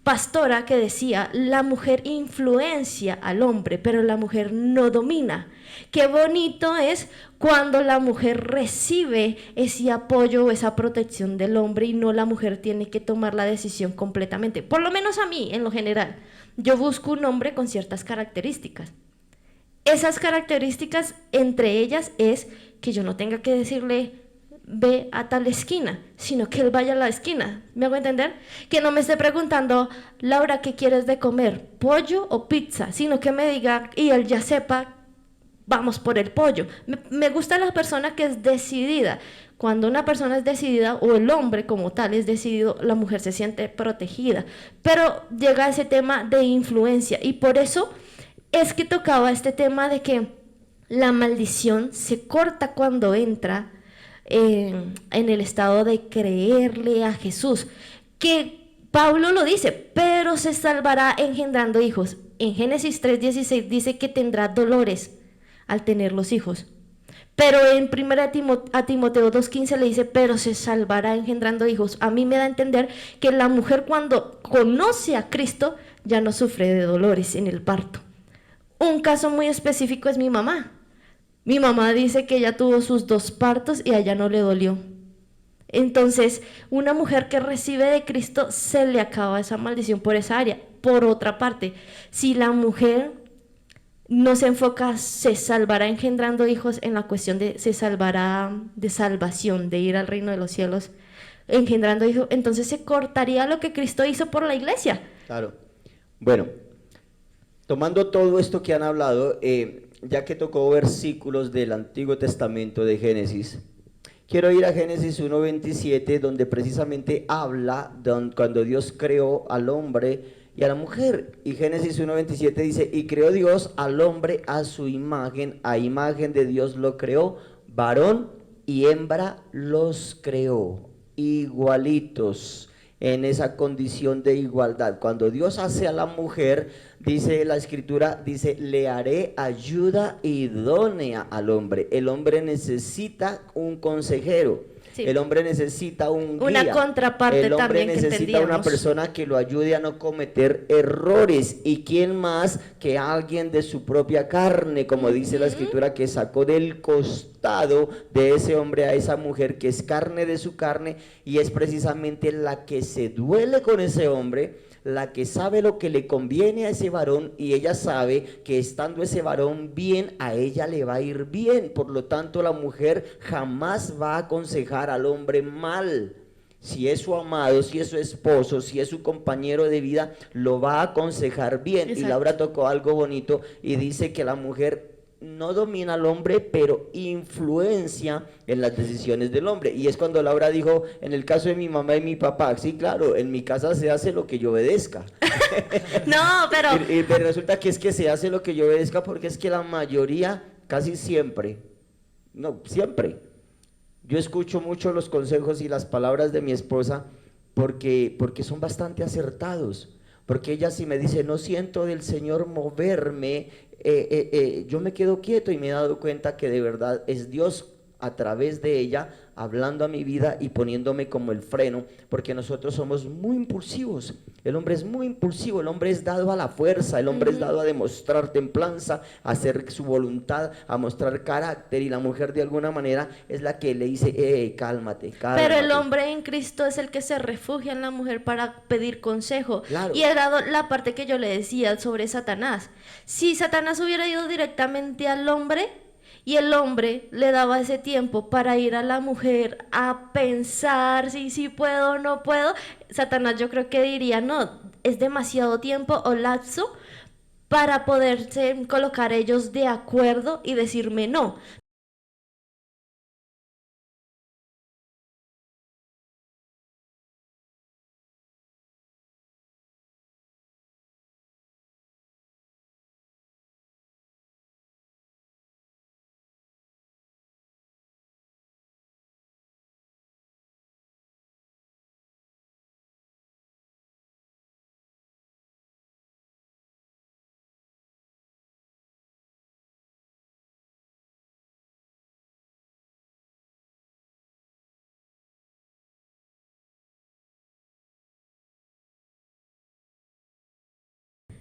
pastora que decía, la mujer influencia al hombre, pero la mujer no domina. Qué bonito es cuando la mujer recibe ese apoyo o esa protección del hombre y no la mujer tiene que tomar la decisión completamente. Por lo menos a mí, en lo general, yo busco un hombre con ciertas características. Esas características, entre ellas, es que yo no tenga que decirle, ve a tal esquina, sino que él vaya a la esquina. ¿Me hago entender? Que no me esté preguntando, Laura, ¿qué quieres de comer? ¿Pollo o pizza? Sino que me diga y él ya sepa, vamos por el pollo. Me gusta la persona que es decidida. Cuando una persona es decidida o el hombre como tal es decidido, la mujer se siente protegida. Pero llega ese tema de influencia y por eso es que tocaba este tema de que la maldición se corta cuando entra en el estado de creerle a Jesús, que Pablo lo dice, pero se salvará engendrando hijos. En Génesis 3:16 dice que tendrá dolores al tener los hijos, pero en 1 Timoteo 2:15 le dice, pero se salvará engendrando hijos. A mí me da a entender que la mujer cuando conoce a Cristo ya no sufre de dolores en el parto. Un caso muy específico es mi mamá. Mi mamá dice que ella tuvo sus 2 partos y a ella no le dolió. Entonces, una mujer que recibe de Cristo se le acaba esa maldición por esa área. Por otra parte, si la mujer no se enfoca, se salvará engendrando hijos en la cuestión de se salvará de salvación, de ir al reino de los cielos, engendrando hijos, entonces se cortaría lo que Cristo hizo por la iglesia. Claro. Bueno, tomando todo esto que han hablado, ya que tocó versículos del Antiguo Testamento de Génesis, quiero ir a Génesis 1:27, donde precisamente habla cuando Dios creó al hombre y a la mujer. Y Génesis 1:27 dice, y creó Dios al hombre a su imagen, a imagen de Dios lo creó, varón y hembra los creó, igualitos, en esa condición de igualdad. Cuando Dios hace a la mujer, dice la escritura, dice, le haré ayuda idónea al hombre. El hombre necesita un consejero. Sí. El hombre necesita un guía. Una contraparte también. El hombre necesita una persona que lo ayude a no cometer errores. ¿Y quién más que alguien de su propia carne? Como dice la escritura, que sacó del costado de ese hombre a esa mujer, que es carne de su carne, y es precisamente la que se duele con ese hombre, la que sabe lo que le conviene a ese varón, y ella sabe que estando ese varón bien, a ella le va a ir bien. Por lo tanto, la mujer jamás va a aconsejar al hombre mal. Si es su amado, si es su esposo, si es su compañero de vida, lo va a aconsejar bien. Exacto. Y Laura tocó algo bonito y dice que la mujer no domina al hombre, pero influencia en las decisiones del hombre. Y es cuando Laura dijo, en el caso de mi mamá y mi papá, sí, claro, en mi casa se hace lo que yo obedezca. No, pero... Pero resulta que es que se hace lo que yo obedezca porque es que la mayoría, casi siempre, no, siempre, yo escucho mucho los consejos y las palabras de mi esposa porque son bastante acertados. Porque ella si me dice, no siento del Señor moverme, yo me quedo quieto y me he dado cuenta que de verdad es Dios a través de ella hablando a mi vida y poniéndome como el freno, porque nosotros somos muy impulsivos. El hombre es muy impulsivo, el hombre es dado a la fuerza, el hombre es dado a demostrar templanza, a hacer su voluntad, a mostrar carácter, y la mujer de alguna manera es la que le dice, cálmate, cálmate. Pero el hombre en Cristo es el que se refugia en la mujer para pedir consejo. Claro. Y he dado la parte que yo le decía sobre Satanás. Si Satanás hubiera ido directamente al hombre y el hombre le daba ese tiempo para ir a la mujer a pensar si puedo o no puedo, Satanás yo creo que diría, no, es demasiado tiempo o lapso para poderse colocar ellos de acuerdo y decirme no.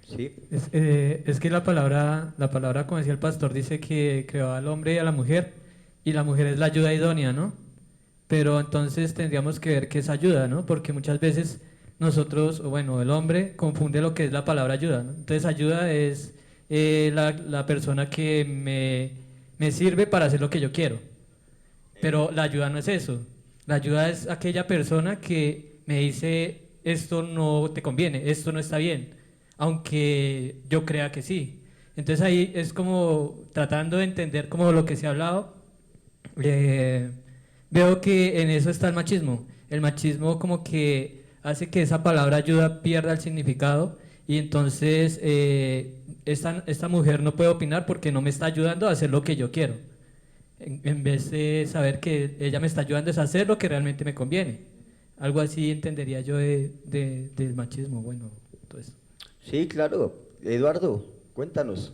¿Sí? Es que la palabra, como decía el pastor, dice que creó al hombre y a la mujer, y la mujer es la ayuda idónea, ¿no? Pero entonces tendríamos que ver qué es ayuda, ¿no? Porque muchas veces nosotros, o bueno, el hombre confunde lo que es la palabra ayuda, ¿no? Entonces ayuda es la persona que me sirve para hacer lo que yo quiero. Pero la ayuda no es eso. La ayuda es aquella persona que me dice, esto no te conviene, esto no está bien, aunque yo crea que sí. Entonces ahí es como tratando de entender como lo que se ha hablado. Veo que en eso está el machismo. El machismo como que hace que esa palabra ayuda pierda el significado, y entonces esta mujer no puede opinar porque no me está ayudando a hacer lo que yo quiero. En vez de saber que ella me está ayudando a hacer lo que realmente me conviene. Algo así entendería yo del machismo. Bueno, todo eso. Sí, claro. Eduardo, cuéntanos.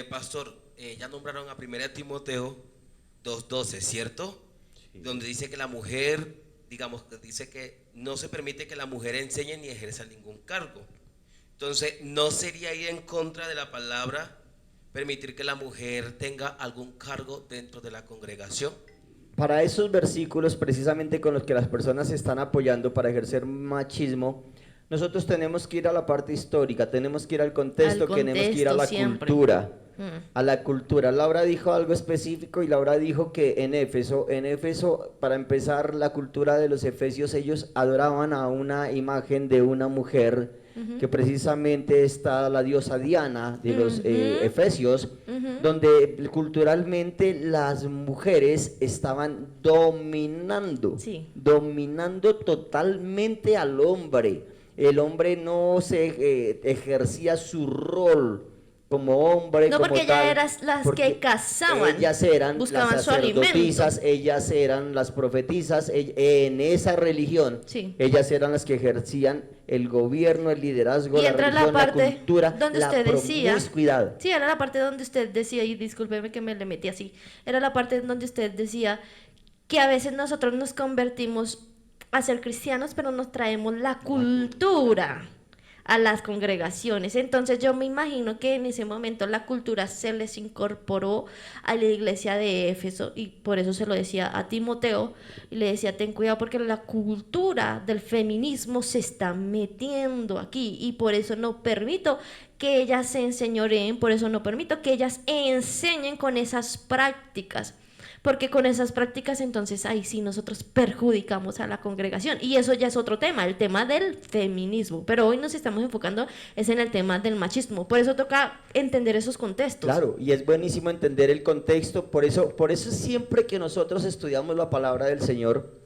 Pastor, ya nombraron a 1 Timoteo 2:12, ¿cierto? Sí. Donde dice que la mujer, digamos, dice que no se permite que la mujer enseñe ni ejerza ningún cargo. Entonces, ¿no sería ir en contra de la palabra permitir que la mujer tenga algún cargo dentro de la congregación? Para esos versículos, precisamente con los que las personas se están apoyando para ejercer machismo, nosotros tenemos que ir a la parte histórica, tenemos que ir al contexto, tenemos que ir a la siempre. cultura. A la cultura. Laura dijo algo específico, y Laura dijo que en Éfeso, para empezar, la cultura de los efesios, ellos adoraban a una imagen de una mujer, que precisamente está la diosa Diana de los efesios, donde culturalmente las mujeres estaban dominando, dominando totalmente al hombre. El hombre no se ejercía su rol como hombre, no, como porque tal, ellas eran las que cazaban, ellas eran buscaban las su alimento. sacerdotisas, ellas eran las profetisas, en esa religión, ellas eran las que ejercían el gobierno, el liderazgo, la religión, la cultura, donde la usted decía, promiscuidad. Sí, era la parte donde usted decía, y discúlpeme que me le metí así, era la parte donde usted decía que a veces nosotros nos convertimos a ser cristianos, pero nos traemos la cultura a las congregaciones. Entonces yo me imagino que en ese momento la cultura se les incorporó a la iglesia de Éfeso, y por eso se lo decía a Timoteo, y le decía, ten cuidado porque la cultura del feminismo se está metiendo aquí, y por eso no permito que ellas se enseñoreen, por eso no permito que ellas enseñen con esas prácticas. porque con esas prácticas entonces ahí sí nosotros perjudicamos a la congregación, y eso ya es otro tema, el tema del feminismo, pero hoy nos estamos enfocando es en el tema del machismo, por eso toca entender esos contextos. Claro, y es buenísimo entender el contexto, por eso siempre que nosotros estudiamos la palabra del Señor,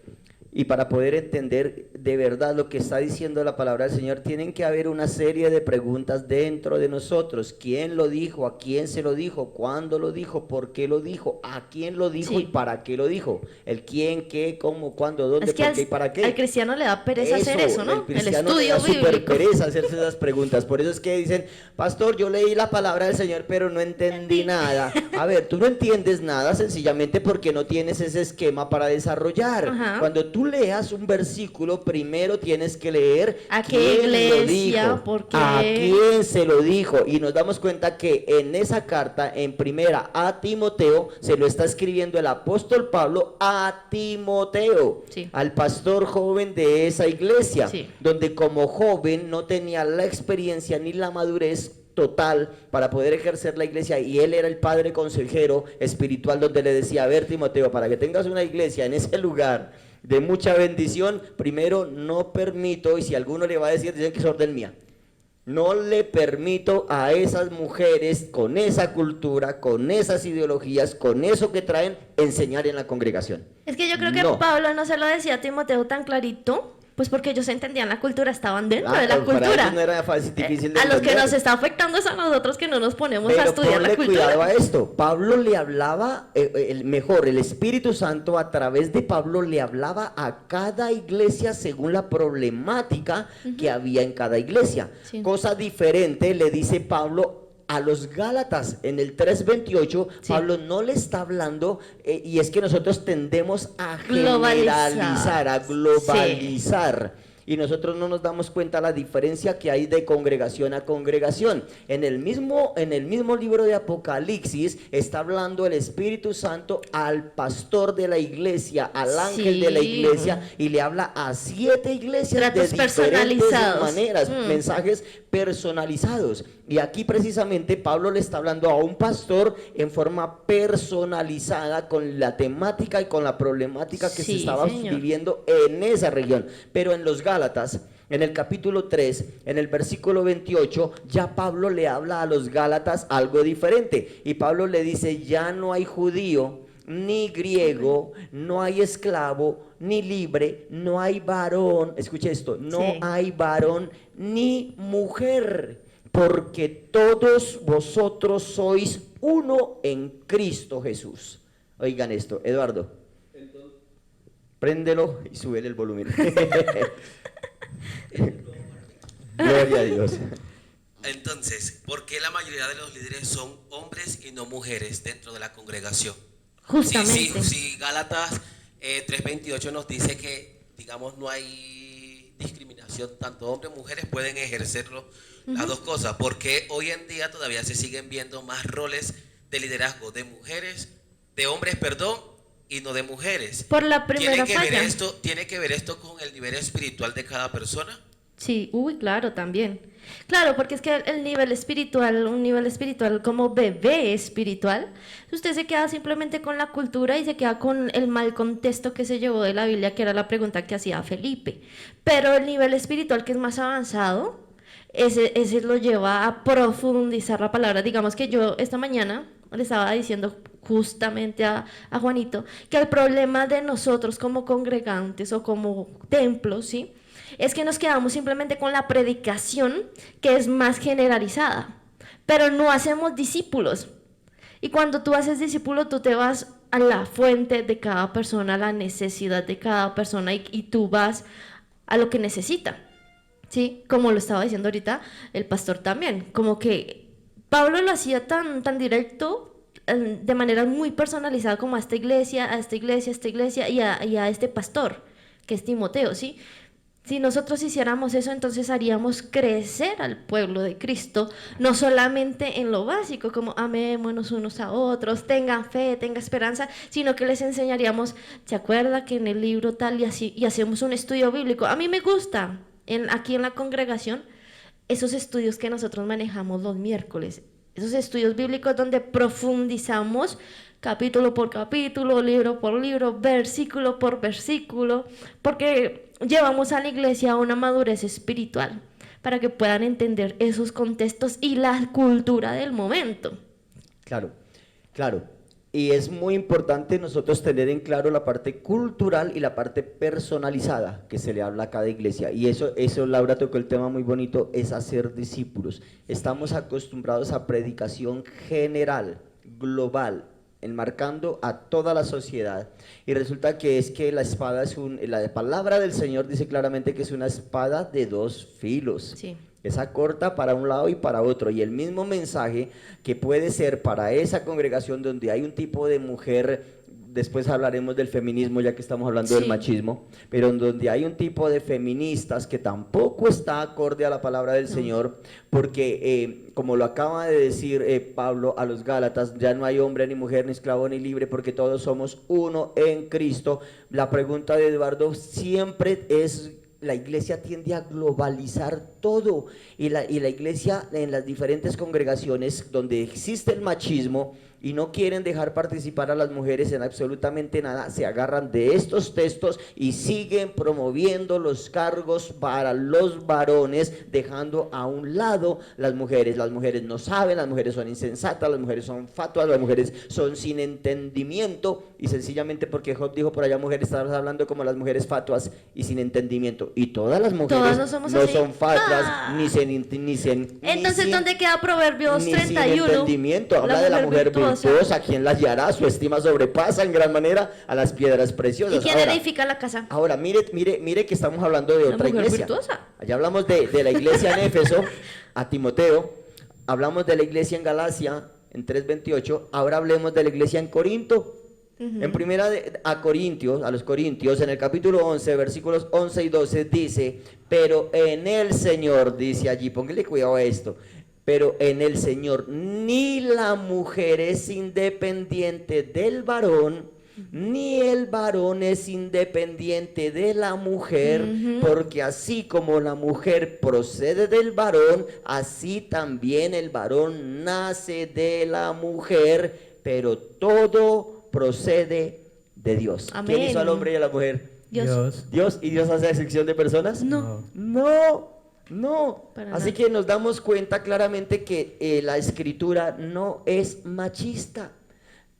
y para poder entender de verdad lo que está diciendo la palabra del Señor, tienen que haber una serie de preguntas dentro de nosotros. ¿Quién lo dijo? ¿A quién se lo dijo? ¿Cuándo lo dijo? ¿Por qué lo dijo? ¿A quién lo dijo? Sí. ¿Y para qué lo dijo? El quién, qué, cómo, cuándo, dónde, Es que por qué y para qué. al cristiano le da pereza hacer eso, ¿no? El El cristiano le estudio da súper bíblico. pereza hacerse esas preguntas. Por eso es que dicen, pastor, yo leí la palabra del Señor, pero no entendí nada. A ver, tú no entiendes nada sencillamente porque no tienes ese esquema para desarrollar. Ajá. Cuando tú leas un versículo, primero tienes que leer ¿A qué quién lo iglesia? dijo, ¿Por qué? a quién se lo dijo. Y nos damos cuenta que en esa carta, en primera a Timoteo, se lo está escribiendo el apóstol Pablo a Timoteo, Sí. al pastor joven de esa iglesia, Sí. donde como joven no tenía la experiencia ni la madurez total para poder ejercer la iglesia, y él era el padre consejero espiritual, donde le decía, a ver, Timoteo, para que tengas una iglesia en ese lugar de mucha bendición, primero no permito, y si alguno le va a decir, dicen que es orden mía, no le permito a esas mujeres con esa cultura, con esas ideologías, con eso que traen, enseñar en la congregación. Es que yo creo que No. Pablo no se lo decía a Timoteo tan clarito, pues porque ellos entendían la cultura, estaban dentro de la Para cultura. ellos no era fácil, difícil de A los que entender. nos está afectando es a nosotros que no nos ponemos a Pero estudiar la ponle cultura. cuidado a esto. Pablo le hablaba, el Espíritu Santo a través de Pablo le hablaba a cada iglesia según la problemática que había en cada iglesia. Sí. Cosa diferente le dice Pablo a los Gálatas en el 3:28. Sí. Pablo no le está hablando, y es que nosotros tendemos a Globalizar. generalizar, a globalizar. Y nosotros no nos damos cuenta la diferencia que hay de congregación a congregación. En el mismo libro de Apocalipsis está hablando el Espíritu Santo al pastor de la iglesia, al ángel Sí. de la iglesia, y le habla a 7 iglesias Tratos de diferentes personalizados. maneras, mensajes personalizados. Y aquí precisamente Pablo le está hablando a un pastor en forma personalizada con la temática y con la problemática que se Sí, estaba señor. viviendo en esa región. Pero en los Gálatas, en el capítulo 3, en el versículo 28, ya Pablo le habla a los Gálatas algo diferente. Y Pablo le dice, ya no hay judío ni griego, no hay esclavo ni libre, no hay varón, escuche esto, no Sí. hay varón ni mujer, porque todos vosotros sois uno en Cristo Jesús. Oigan esto, Eduardo, préndelo y súbele el volumen. Gloria a Dios. Entonces, ¿por qué la mayoría de los líderes son hombres y no mujeres dentro de la congregación? Justamente. Sí, Gálatas 3:28 nos dice que, digamos, no hay discriminación, tanto hombres como mujeres pueden ejercerlo, las dos cosas, porque hoy en día todavía se siguen viendo más roles de liderazgo de mujeres, de hombres, perdón, y no de mujeres. Por la primera falla. ¿Tiene que ver esto con el nivel espiritual de cada persona? Sí, uy, claro, también. Claro, porque es que el nivel espiritual, un nivel espiritual como bebé espiritual, usted se queda simplemente con la cultura y se queda con el mal contexto que se llevó de la Biblia, que era la pregunta que hacía Felipe. Pero el nivel espiritual que es más avanzado, ese lo lleva a profundizar la palabra. Digamos que yo esta mañana le estaba diciendo justamente a Juanito que el problema de nosotros como congregantes o como templos, ¿sí?, es que nos quedamos simplemente con la predicación, que es más generalizada, pero no hacemos discípulos. Y cuando tú haces discípulo, tú te vas a la fuente de cada persona, a la necesidad de cada persona, y tú vas a lo que necesita, ¿sí? Como lo estaba diciendo ahorita el pastor también, como que Pablo lo hacía tan directo, de manera muy personalizada, como a esta iglesia, a esta iglesia, a esta iglesia, y a este pastor, que es Timoteo, ¿sí? Si nosotros hiciéramos eso, entonces haríamos crecer al pueblo de Cristo, no solamente en lo básico, como amémonos unos a otros, tengan fe, tengan esperanza, sino que les enseñaríamos, ¿se acuerda que en el libro tal y así, y hacemos un estudio bíblico? A mí me gusta, aquí en la congregación, esos estudios que nosotros manejamos los miércoles, esos estudios bíblicos donde profundizamos capítulo por capítulo, libro por libro, versículo por versículo, porque llevamos a la iglesia a una madurez espiritual para que puedan entender esos contextos y la cultura del momento. Claro, claro. Y es muy importante nosotros tener en claro la parte cultural y la parte personalizada que se le habla a cada iglesia. Y eso Laura tocó el tema muy bonito, es hacer discípulos. Estamos acostumbrados a predicación general, global, enmarcando a toda la sociedad. Y resulta que es que la espada la palabra del Señor dice claramente que es una espada de dos filos. Sí. Esa corta para un lado y para otro, y el mismo mensaje que puede ser para esa congregación donde hay un tipo de mujer, después hablaremos del feminismo ya que estamos hablando del machismo, pero en donde hay un tipo de feministas que tampoco está acorde a la palabra del Señor, porque como lo acaba de decir Pablo a los Gálatas, ya no hay hombre ni mujer, ni esclavo ni libre, porque todos somos uno en Cristo. La pregunta de Eduardo siempre es: la iglesia tiende a globalizar todo, y la iglesia en las diferentes congregaciones donde existe el machismo y no quieren dejar participar a las mujeres en absolutamente nada, se agarran de estos textos y siguen promoviendo los cargos para los varones, dejando a un lado las mujeres. Las mujeres no saben, las mujeres son insensatas, las mujeres son fatuas, las mujeres son sin entendimiento, y sencillamente porque Job dijo por allá: mujeres, estamos hablando como las mujeres fatuas y sin entendimiento. Y todas las mujeres no somos no así. son fatuas, Entonces, ¿dónde queda Proverbios ni 31? sin entendimiento. Habla de la mujer virtuosa, quien la hallará, su estima sobrepasa en gran manera a las piedras preciosas. ¿Y quién edifica la casa? Ahora, mire que estamos hablando de otra mujer iglesia. virtuosa. Allá hablamos de la iglesia en Éfeso, a Timoteo, hablamos de la iglesia en Galacia, en 3:28, ahora hablemos de la iglesia en Corinto. En primera a los Corintios, en el capítulo 11, versículos 11 y 12, dice: pero en el Señor, dice allí, póngale cuidado a esto, pero en el Señor ni la mujer es independiente del varón, ni el varón es independiente de la mujer, porque así como la mujer procede del varón, así también el varón nace de la mujer, pero todo procede de Dios. Amén. ¿Quién hizo al hombre y a la mujer? Dios. ¿Dios? ¿Y Dios hace excepción de personas? No. No. Para Así nada. que nos damos cuenta claramente que la escritura no es machista.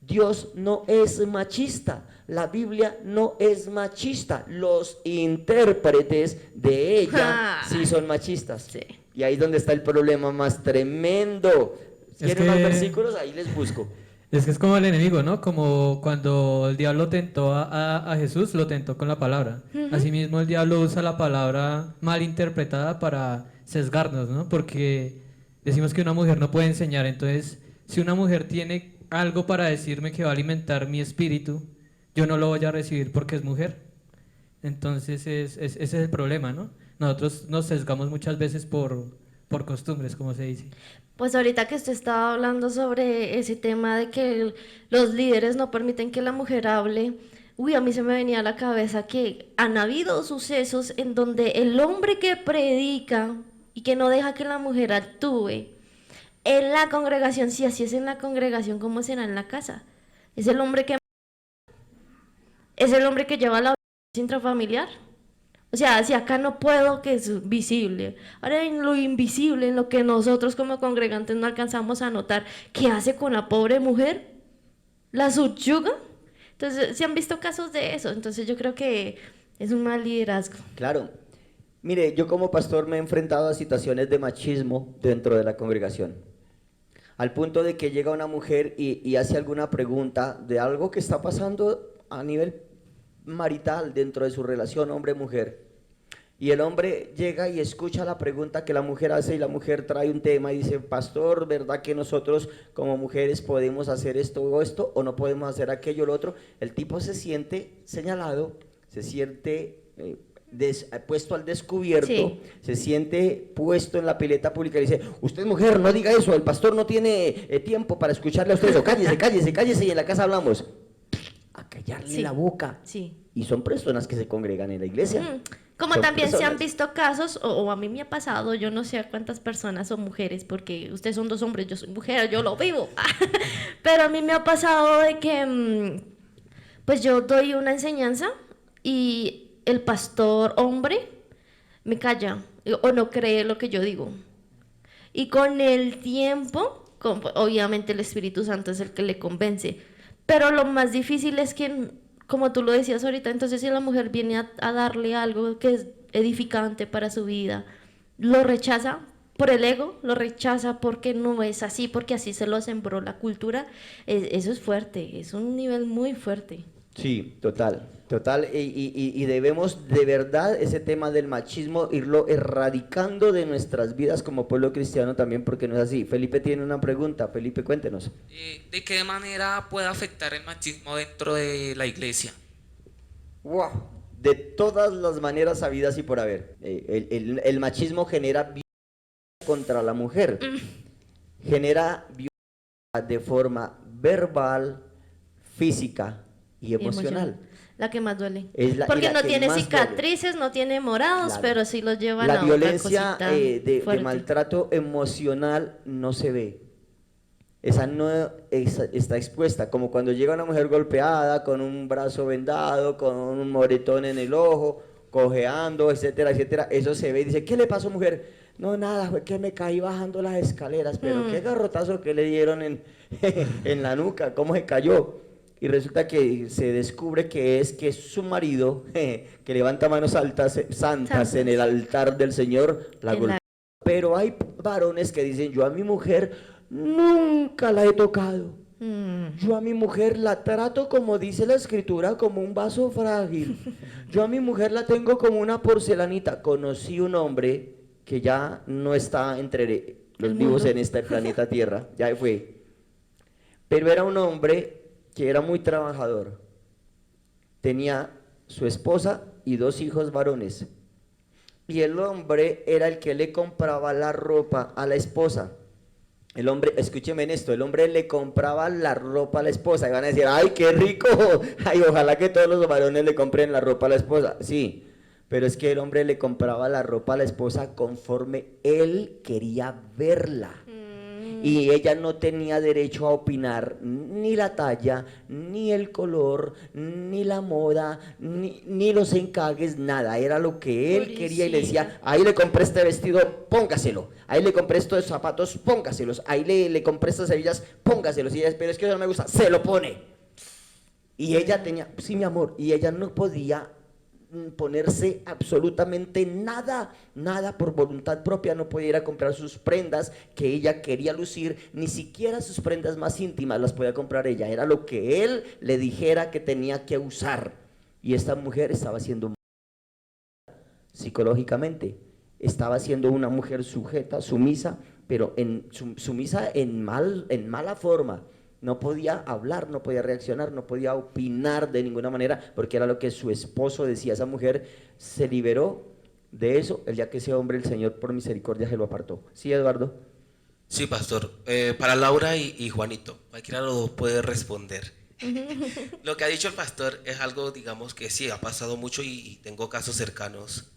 Dios no es machista. La Biblia no es machista. Los intérpretes de ella sí son machistas. Sí. Y ahí es donde está el problema más tremendo. ¿Quieren más versículos? Ahí les busco. Es que es como el enemigo, ¿no? Como cuando el diablo tentó a Jesús, lo tentó con la palabra. Asimismo, el diablo usa la palabra mal interpretada para sesgarnos, ¿no? Porque decimos que una mujer no puede enseñar. Entonces, si una mujer tiene algo para decirme que va a alimentar mi espíritu, yo no lo voy a recibir porque es mujer. Entonces, ese es el problema, ¿no? Nosotros nos sesgamos muchas veces por costumbres, como se dice. Pues ahorita que usted estaba hablando sobre ese tema de que los líderes no permiten que la mujer hable, a mí se me venía a la cabeza que han habido sucesos en donde el hombre que predica y que no deja que la mujer actúe en la congregación, si así es en la congregación, ¿cómo será en la casa? Es el hombre que lleva la violencia intrafamiliar. O sea, si acá no puedo, que es visible. Ahora en lo invisible, en lo que nosotros como congregantes no alcanzamos a notar, ¿qué hace con la pobre mujer? ¿La subyuga? Entonces, se han visto casos de eso. Entonces yo creo que es un mal liderazgo. Claro. Mire, yo como pastor me he enfrentado a situaciones de machismo dentro de la congregación. Al punto de que llega una mujer y hace alguna pregunta de algo que está pasando a nivel marital dentro de su relación hombre-mujer, y el hombre llega y escucha la pregunta que la mujer hace, y la mujer trae un tema y dice: pastor, ¿verdad que nosotros como mujeres podemos hacer esto o esto, o no podemos hacer aquello o lo otro? El tipo se siente señalado, se siente puesto al descubierto, Sí. se siente puesto en la pileta pública y dice: usted mujer, no diga eso, el pastor no tiene tiempo para escucharle a usted eso, cállese, y en la casa hablamos. A callarle Sí. la boca. Sí. Y son personas que se congregan en la iglesia. Como Son también se han personas. visto casos, o a mí me ha pasado, yo no sé a cuántas personas son mujeres, porque ustedes son dos hombres, yo soy mujer, yo lo vivo. Pero a mí me ha pasado de que, pues yo doy una enseñanza y el pastor hombre me calla o no cree lo que yo digo. Y con el tiempo, obviamente el Espíritu Santo es el que le convence. Pero lo más difícil es que, como tú lo decías ahorita, entonces si la mujer viene a darle algo que es edificante para su vida, lo rechaza por el ego, lo rechaza porque no es así, porque así se lo sembró la cultura, eso es fuerte, es un nivel muy fuerte. Sí, total, total. Y debemos de verdad ese tema del machismo irlo erradicando de nuestras vidas como pueblo cristiano también, porque no es así. Felipe tiene una pregunta. Felipe, cuéntenos. ¿De qué manera puede afectar el machismo dentro de la iglesia? ¡Wow! De todas las maneras habidas y por haber. El machismo genera violencia contra la mujer. Genera violencia de forma verbal, física y emocional. La que más duele. Es la- y Porque la no que tiene más duele. cicatrices, no tiene morados, Claro. pero sí los llevan La a violencia otra cosita de fuerte. maltrato emocional no se ve. Esa no está expuesta, como cuando llega una mujer golpeada, con un brazo vendado, con un moretón en el ojo, cojeando, etcétera, etcétera. Eso se ve y dice, ¿qué le pasó, mujer? No, nada, fue que me caí bajando las escaleras, pero qué garrotazo que le dieron en la nuca, ¿cómo se cayó? Y resulta que se descubre que es su marido, que levanta manos altas, santas en el altar del Señor, la En la- golpea. Pero hay varones que dicen, yo a mi mujer nunca la he tocado. Yo a mi mujer la trato como dice la escritura, como un vaso frágil. Yo a mi mujer la tengo como una porcelanita. Conocí un hombre que ya no está entre los El vivos mundo. en este planeta Tierra, ya fue. Pero era un hombre que era muy trabajador. Tenía su esposa y 2 hijos varones. Y el hombre era el que le compraba la ropa a la esposa. El hombre, escúcheme en esto, el hombre le compraba la ropa a la esposa. Y van a decir, ¡ay, qué rico! ¡Ay, ojalá que todos los varones le compren la ropa a la esposa! Sí, pero es que el hombre le compraba la ropa a la esposa conforme él quería verla. Y ella no tenía derecho a opinar ni la talla, ni el color, ni la moda, ni los encajes, nada. Era lo que él quería y le decía, ahí le compré este vestido, póngaselo. Ahí le compré estos zapatos, póngaselos. Ahí le compré estas hebillas, póngaselos. Y ella, pero es que eso no me gusta, se lo pone. Y ella tenía, sí mi amor, y ella no podía ponerse absolutamente nada, nada por voluntad propia, no podía ir a comprar sus prendas que ella quería lucir, ni siquiera sus prendas más íntimas las podía comprar ella, era lo que él le dijera que tenía que usar. Y esta mujer estaba siendo psicológicamente, estaba siendo una mujer sujeta, sumisa, pero sumisa en mala forma. No podía hablar, no podía reaccionar, no podía opinar de ninguna manera, porque era lo que su esposo decía. Esa mujer se liberó de eso el día que ese hombre, el Señor por misericordia, se lo apartó. ¿Sí, Eduardo? Sí, pastor. Para Laura y Juanito, cualquiera de los dos puede responder. Lo que ha dicho el pastor es algo, digamos, que sí, ha pasado mucho y tengo casos cercanos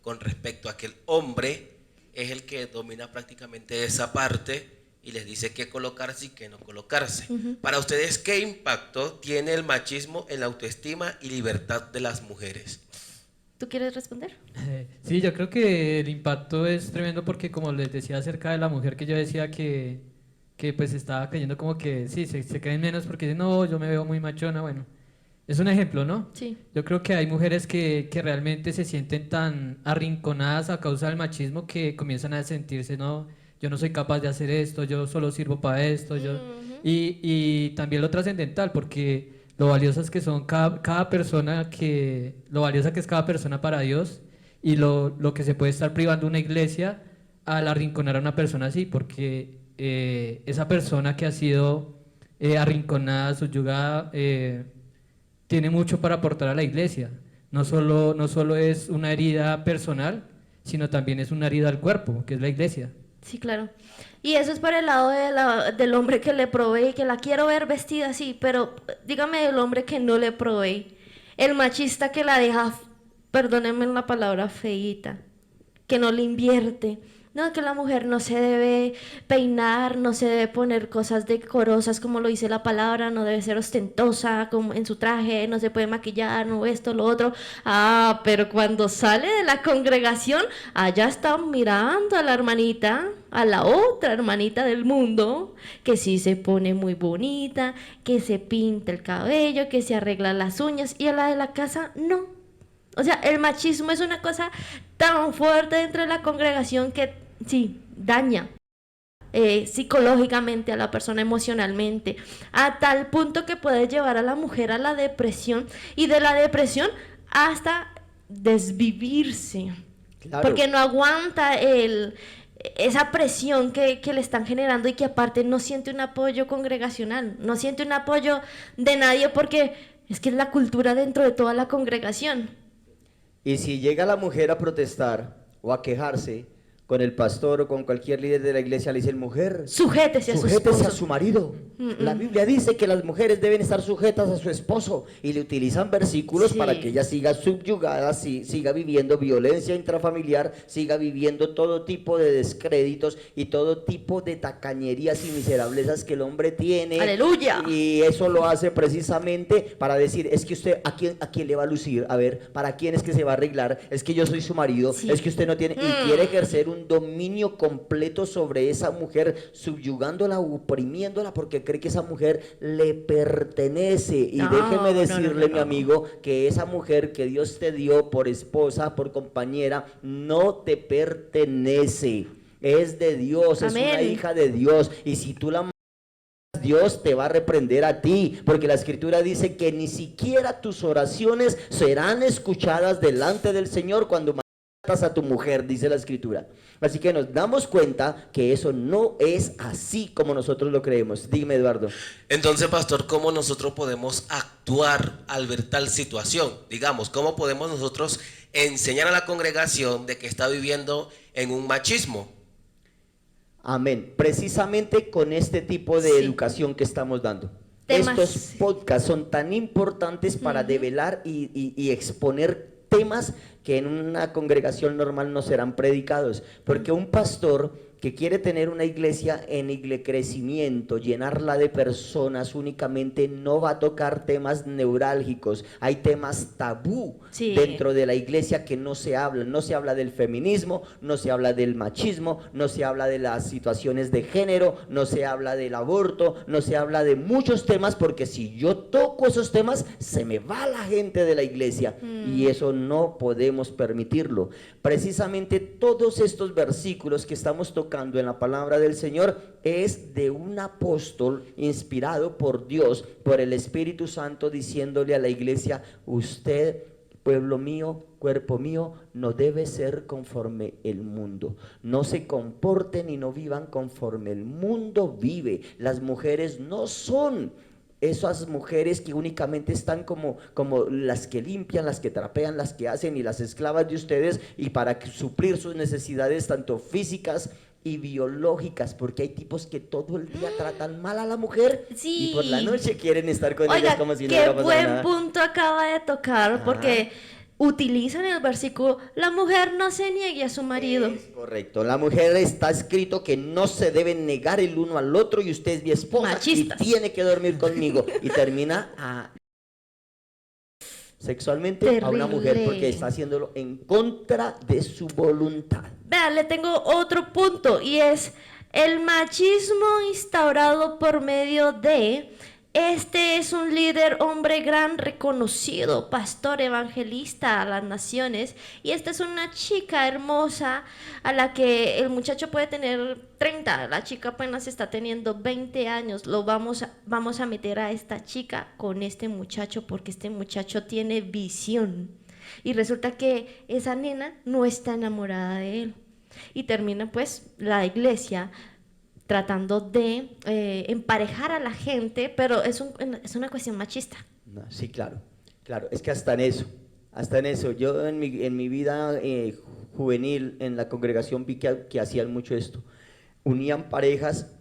con respecto a que el hombre es el que domina prácticamente esa parte y les dice qué colocarse y qué no colocarse. Para ustedes, ¿qué impacto tiene el machismo en la autoestima y libertad de las mujeres? ¿Tú quieres responder? Sí, yo creo que el impacto es tremendo porque como les decía acerca de la mujer que yo decía que pues estaba creyendo como que sí, se creen menos porque dicen, no, yo me veo muy machona, bueno, es un ejemplo, ¿no? Sí. Yo creo que hay mujeres que realmente se sienten tan arrinconadas a causa del machismo que comienzan a sentirse, no, yo no soy capaz de hacer esto, yo solo sirvo para esto, y también lo trascendental, porque lo valiosas que son cada persona, lo valiosa que es cada persona para Dios, y lo que se puede estar privando una iglesia al arrinconar a una persona así, porque esa persona que ha sido arrinconada, subyugada, tiene mucho para aportar a la iglesia. No solo es una herida personal, sino también es una herida al cuerpo, que es la iglesia. Sí, claro. Y eso es por el lado del hombre que le provee, que la quiero ver vestida así, pero dígame el hombre que no le provee, el machista que la deja perdónenme la palabra feíta, que no le invierte. No, que la mujer no se debe peinar, no se debe poner cosas decorosas como lo dice la palabra, no debe ser ostentosa como en su traje, no se puede maquillar, no esto, lo otro. Ah, pero cuando sale de la congregación, allá están mirando a la hermanita, a la otra hermanita del mundo, que sí se pone muy bonita, que se pinta el cabello, que se arregla las uñas, y a la de la casa no. O sea, el machismo es una cosa tan fuerte dentro de la congregación que sí, daña psicológicamente a la persona, emocionalmente, a tal punto que puede llevar a la mujer a la depresión y de la depresión hasta desvivirse, Claro. porque no aguanta esa presión que le están generando y que aparte no siente un apoyo congregacional, no siente un apoyo de nadie porque es que es la cultura dentro de toda la congregación. Y si llega la mujer a protestar o a quejarse con el pastor o con cualquier líder de la iglesia, le dicen, mujer, Sujétese a su esposo. a su marido. La Biblia dice que las mujeres deben estar sujetas a su esposo y le utilizan versículos Sí. para que ella siga subyugada, siga viviendo violencia intrafamiliar, siga viviendo todo tipo de descréditos y todo tipo de tacañerías y miserablezas que el hombre tiene. ¡Aleluya! Y eso lo hace precisamente para decir, es que usted, ¿a quién le va a lucir? A ver, ¿para quién es que se va a arreglar? Es que yo soy su marido, Sí. es que usted no tiene... Y quiere ejercer un dominio completo sobre esa mujer, subyugándola, oprimiéndola, porque cree que esa mujer le pertenece. Y No, déjeme no, decirle, no. mi amigo, que esa mujer que Dios te dio por esposa, por compañera, no te pertenece. Es de Dios, es una Amén. hija de Dios. Y si tú la Dios te va a reprender a ti, porque la escritura dice que ni siquiera tus oraciones serán escuchadas delante del Señor cuando matas a tu mujer, dice la escritura. Así que nos damos cuenta que eso no es así como nosotros lo creemos. Dime, Eduardo. Entonces, pastor, ¿cómo nosotros podemos actuar al ver tal situación? Digamos, ¿cómo podemos nosotros enseñar a la congregación de que está viviendo en un machismo? Amén. Precisamente con este tipo de Sí. educación que estamos dando. Temas. Estos podcasts son tan importantes para develar y exponer temas que en una congregación normal no serán predicados. Porque un pastor que quiere tener una iglesia en crecimiento, llenarla de personas únicamente, no va a tocar temas neurálgicos. Hay temas tabú Sí. dentro de la iglesia que no se hablan. No se habla del feminismo, no se habla del machismo, no se habla de las situaciones de género, no se habla del aborto, no se habla de muchos temas, porque si yo toco esos temas, se me va la gente de la iglesia y eso no podemos permitirlo. Precisamente todos estos versículos que estamos tocando en la palabra del Señor es de un apóstol inspirado por Dios, por el Espíritu Santo, diciéndole a la iglesia: usted, pueblo mío, cuerpo mío, no debe ser conforme el mundo. No se comporten y no vivan conforme el mundo vive. Las mujeres no son esas mujeres que únicamente están como las que limpian, las que trapean, las que hacen, y las esclavas de ustedes, y para suplir sus necesidades tanto físicas y biológicas, porque hay tipos que todo el día tratan mal a la mujer Sí. y por la noche quieren estar con ellas Oiga, como si no qué hubiera pasado buen nada. punto acaba de tocar, porque utilizan el versículo, la mujer no se niegue a su marido. Es correcto, la mujer está escrito que no se deben negar el uno al otro, y usted es mi esposa Machistas. y tiene que dormir conmigo, y termina sexualmente a una mujer Terrible. porque está haciéndolo en contra de su voluntad. Vea, le tengo otro punto y es el machismo instaurado por medio de... Este es un líder, hombre gran, reconocido, pastor, evangelista a las naciones. Y esta es una chica hermosa a la que el muchacho puede tener 30, la chica apenas está teniendo 20 años. Vamos a meter a esta chica con este muchacho porque este muchacho tiene visión. Y resulta que esa nena no está enamorada de él. Y termina pues la iglesia tratando de emparejar a la gente, pero es una cuestión machista. No, sí, claro, es que hasta en eso, yo en mi vida juvenil en la congregación vi que hacían mucho esto, unían parejas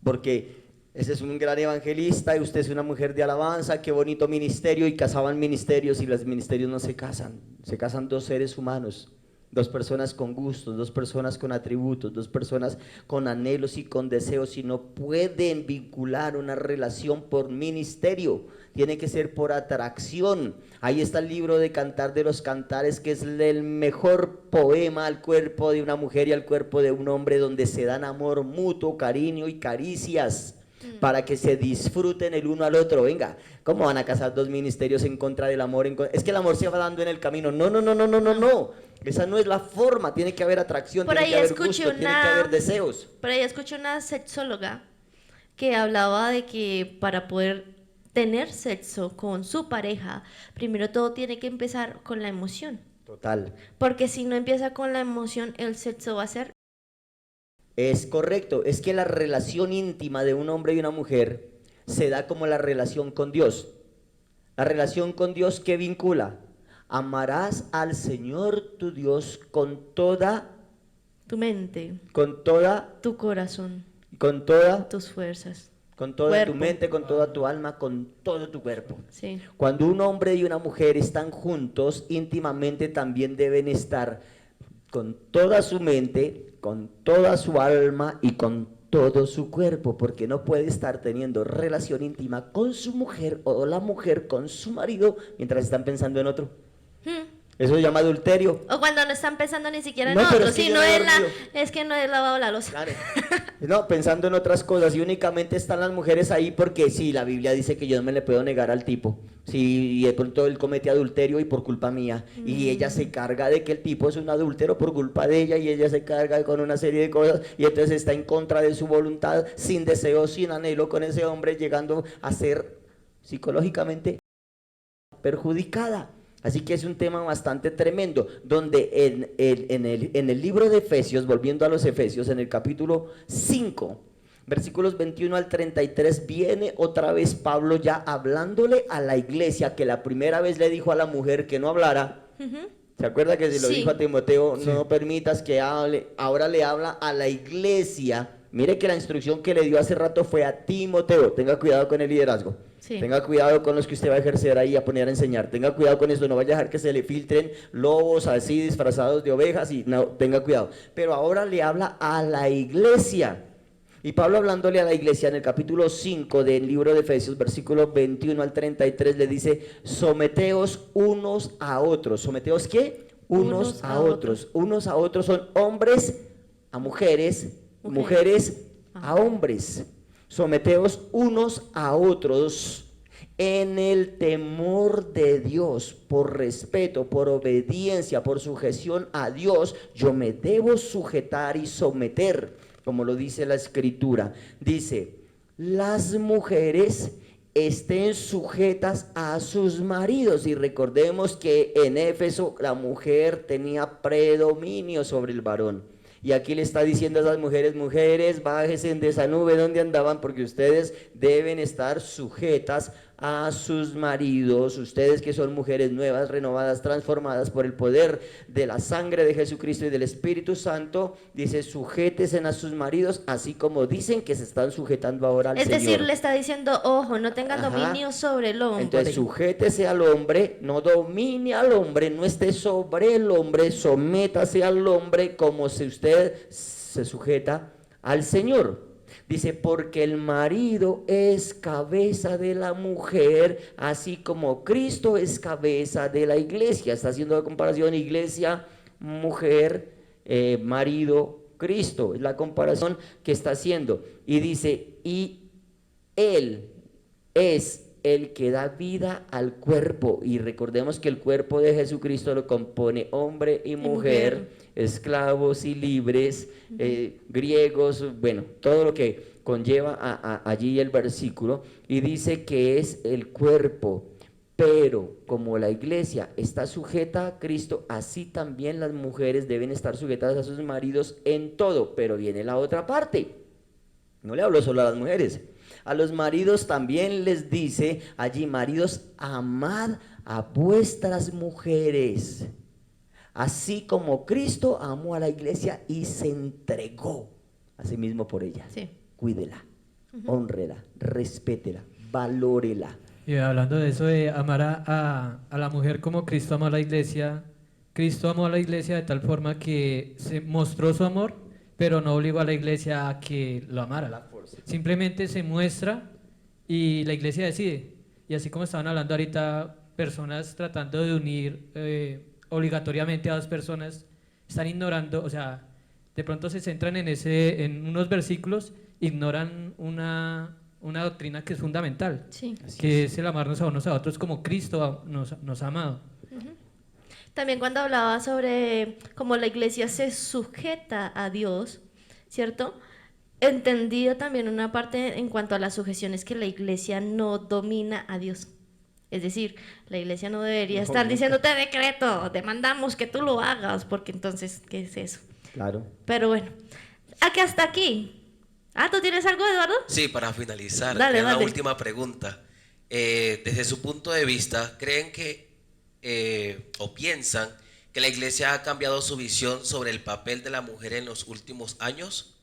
porque Ese es un gran evangelista y usted es una mujer de alabanza, qué bonito ministerio, y casaban ministerios y los ministerios no se casan dos seres humanos, dos personas con gustos, dos personas con atributos, dos personas con anhelos y con deseos, y no pueden vincular una relación por ministerio, tiene que ser por atracción. Ahí está el libro de Cantar de los Cantares, que es el mejor poema al cuerpo de una mujer y al cuerpo de un hombre, donde se dan amor mutuo, cariño y caricias, para que se disfruten el uno al otro. Venga, ¿cómo van a casar dos ministerios en contra del amor? Es que el amor se va dando en el camino. No, no, no, no, no, no, no. Esa no es la forma. Tiene que haber atracción, Por tiene ahí que haber escuché gusto, tiene que haber deseos. Por ahí escuché una sexóloga que hablaba de que para poder tener sexo con su pareja, primero todo tiene que empezar con la emoción. Total. Porque si no empieza con la emoción, el sexo va a ser... Es correcto. Es que la relación íntima de un hombre y una mujer se da como la relación con Dios. La relación con Dios, ¿qué vincula? Amarás al Señor tu Dios con toda tu mente, tu corazón, con toda tus fuerzas, tu cuerpo. mente, con toda tu alma, con todo tu cuerpo. Sí. Cuando un hombre y una mujer están juntos íntimamente, también deben estar con toda su mente, con toda su alma y con todo su cuerpo, porque no puede estar teniendo relación íntima con su mujer o la mujer con su marido mientras están pensando en otro. Eso se llama adulterio. O cuando no están pensando ni siquiera en No, pero otro, es que si yo no he es dormido. es que no es lavado la loza. Claro. No, pensando en otras cosas, y únicamente están las mujeres ahí porque sí, la Biblia dice que yo no me le puedo negar al tipo. Si de pronto él comete adulterio y por culpa mía, y ella se carga de que el tipo es un adúltero por culpa de ella, y ella se carga con una serie de cosas, y entonces está en contra de su voluntad, sin deseo, sin anhelo con ese hombre, llegando a ser psicológicamente perjudicada. Así que es un tema bastante tremendo, donde en el libro de Efesios, volviendo a los Efesios, en el capítulo 5, versículos 21 al 33, viene otra vez Pablo ya hablándole a la iglesia, que la primera vez le dijo a la mujer que no hablara. ¿Se acuerda que se lo dijo a Timoteo? Sí. No permitas que hable. Ahora le habla a la iglesia. Mire que la instrucción que le dio hace rato fue a Timoteo. Tenga cuidado con el liderazgo. Sí. Tenga cuidado con los que usted va a ejercer ahí, a poner a enseñar. Tenga cuidado con esto, no vaya a dejar que se le filtren lobos así disfrazados de ovejas, y no, tenga cuidado. Pero ahora le habla a la iglesia. Y Pablo, hablándole a la iglesia en el capítulo 5 del libro de Efesios, versículos 21 al 33, le dice: someteos unos a otros. ¿Someteos qué? Unos a otros. Unos a otros son hombres a mujeres, mujeres a hombres. Someteos unos a otros en el temor de Dios, por respeto, por obediencia, por sujeción a Dios. Yo me debo sujetar y someter, como lo dice la Escritura. Dice: las mujeres estén sujetas a sus maridos. Y recordemos que en Éfeso la mujer tenía predominio sobre el varón. Y aquí le está diciendo a esas mujeres: mujeres, bájense de esa nube donde andaban, porque ustedes deben estar sujetas a sus maridos. Ustedes que son mujeres nuevas, renovadas, transformadas por el poder de la sangre de Jesucristo y del Espíritu Santo, dice: sujétense a sus maridos, así como dicen que se están sujetando ahora al Señor. Es decir, le está diciendo, ojo, no tengan dominio sobre el hombre. Entonces, sujétese al hombre, no domine al hombre, no esté sobre el hombre, sométase al hombre como si usted se sujeta al Señor. Dice: porque el marido es cabeza de la mujer, así como Cristo es cabeza de la iglesia. Está haciendo la comparación iglesia, mujer, marido, Cristo. Es la comparación que está haciendo. Y dice: y Él es el que da vida al cuerpo. Y recordemos que el cuerpo de Jesucristo lo compone hombre y mujer, esclavos y libres, griegos, bueno, todo lo que conlleva allí el versículo. Y dice que es el cuerpo. Pero como la iglesia está sujeta a Cristo, así también las mujeres deben estar sujetas a sus maridos en todo. Pero viene la otra parte. No le hablo solo a las mujeres. A los maridos también les dice allí: maridos, amad a vuestras mujeres, así como Cristo amó a la iglesia y se entregó a sí mismo por ella. Sí. Cuídela, Hónrela, respétela, valórela. Y hablando de eso de amar a la mujer como Cristo amó a la iglesia, Cristo amó a la iglesia de tal forma que se mostró su amor, pero no obligó a la iglesia a que lo amara. Simplemente se muestra y la iglesia decide. Y así como estaban hablando ahorita, personas tratando de unir obligatoriamente a dos personas, están ignorando, o sea, de pronto se centran en unos versículos, ignoran una doctrina que es fundamental, Sí. que es el amarnos a unos a otros como Cristo nos ha amado. También cuando hablaba sobre cómo la iglesia se sujeta a Dios, ¿cierto? Entendido también una parte en cuanto a las sujeciones, que la iglesia no domina a Dios. Es decir, la iglesia no debería estar diciéndote decreto, demandamos que tú lo hagas, porque entonces, ¿qué es eso? Claro. Pero bueno, hasta aquí. ¿Tú tienes algo, Eduardo? Sí, para finalizar, Dale, la dale. última pregunta. Desde su punto de vista, ¿creen que o piensan que la iglesia ha cambiado su visión sobre el papel de la mujer en los últimos años?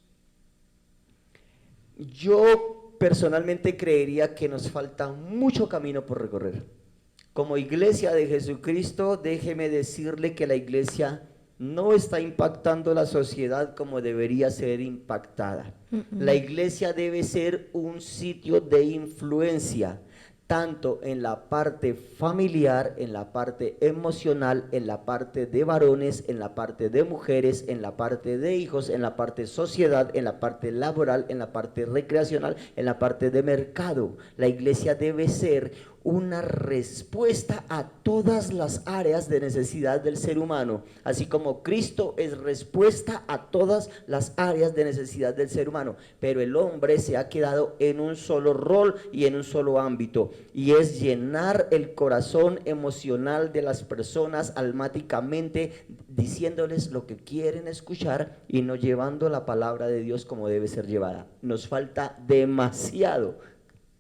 Yo personalmente creería que nos falta mucho camino por recorrer. Como iglesia de Jesucristo, déjeme decirle que la iglesia no está impactando la sociedad como debería ser impactada. La iglesia debe ser un sitio de influencia, tanto en la parte familiar, en la parte emocional, en la parte de varones, en la parte de mujeres, en la parte de hijos, en la parte sociedad, en la parte laboral, en la parte recreacional, en la parte de mercado. La iglesia debe ser una respuesta a todas las áreas de necesidad del ser humano, así como Cristo es respuesta a todas las áreas de necesidad del ser humano, pero el hombre se ha quedado en un solo rol y en un solo ámbito, y es llenar el corazón emocional de las personas almáticamente, diciéndoles lo que quieren escuchar y no llevando la palabra de Dios como debe ser llevada. Nos falta demasiado.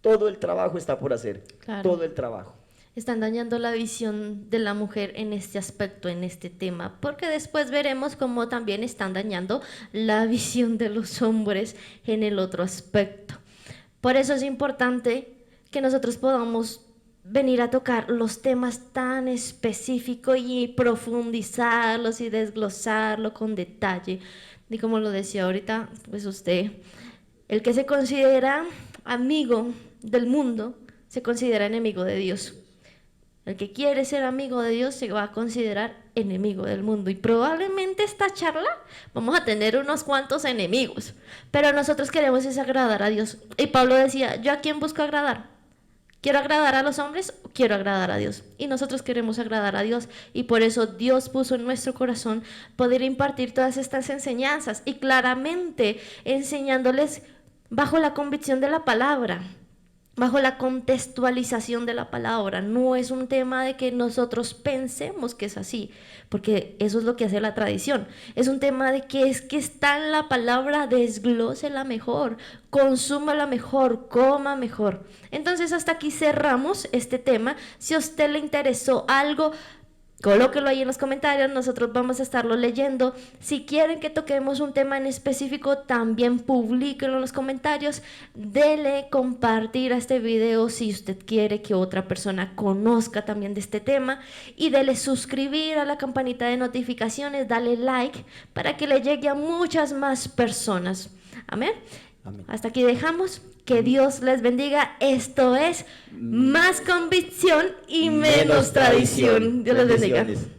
Todo el trabajo está por hacer, Claro. todo el trabajo. Están dañando la visión de la mujer en este aspecto, en este tema, porque después veremos cómo también están dañando la visión de los hombres en el otro aspecto. Por eso es importante que nosotros podamos venir a tocar los temas tan específicos y profundizarlos y desglosarlo con detalle. Y como lo decía ahorita, pues usted, el que se considera amigo del mundo, se considera enemigo de Dios. El que quiere ser amigo de Dios se va a considerar enemigo del mundo. Y probablemente esta charla vamos a tener unos cuantos enemigos. Pero nosotros queremos es agradar a Dios. Y Pablo decía, ¿yo a quién busco agradar? ¿Quiero agradar a los hombres o quiero agradar a Dios? Y nosotros queremos agradar a Dios. Y por eso Dios puso en nuestro corazón poder impartir todas estas enseñanzas. Y claramente enseñándoles bajo la convicción de la palabra, bajo la contextualización de la palabra. No es un tema de que nosotros pensemos que es así, porque eso es lo que hace la tradición. Es un tema de que es que está en la palabra, desglósela mejor, consúmala mejor, coma mejor. Entonces hasta aquí cerramos este tema. Si a usted le interesó algo, colóquelo ahí en los comentarios, nosotros vamos a estarlo leyendo. Si quieren que toquemos un tema en específico, también publíquenlo en los comentarios. Dele compartir a este video si usted quiere que otra persona conozca también de este tema, y dele suscribir a la campanita de notificaciones, dale like para que le llegue a muchas más personas. Amén. Amén. Hasta aquí dejamos. Que Dios les bendiga. Esto es Más Convicción y Menos Tradición. Dios les bendiga. Bendiciones.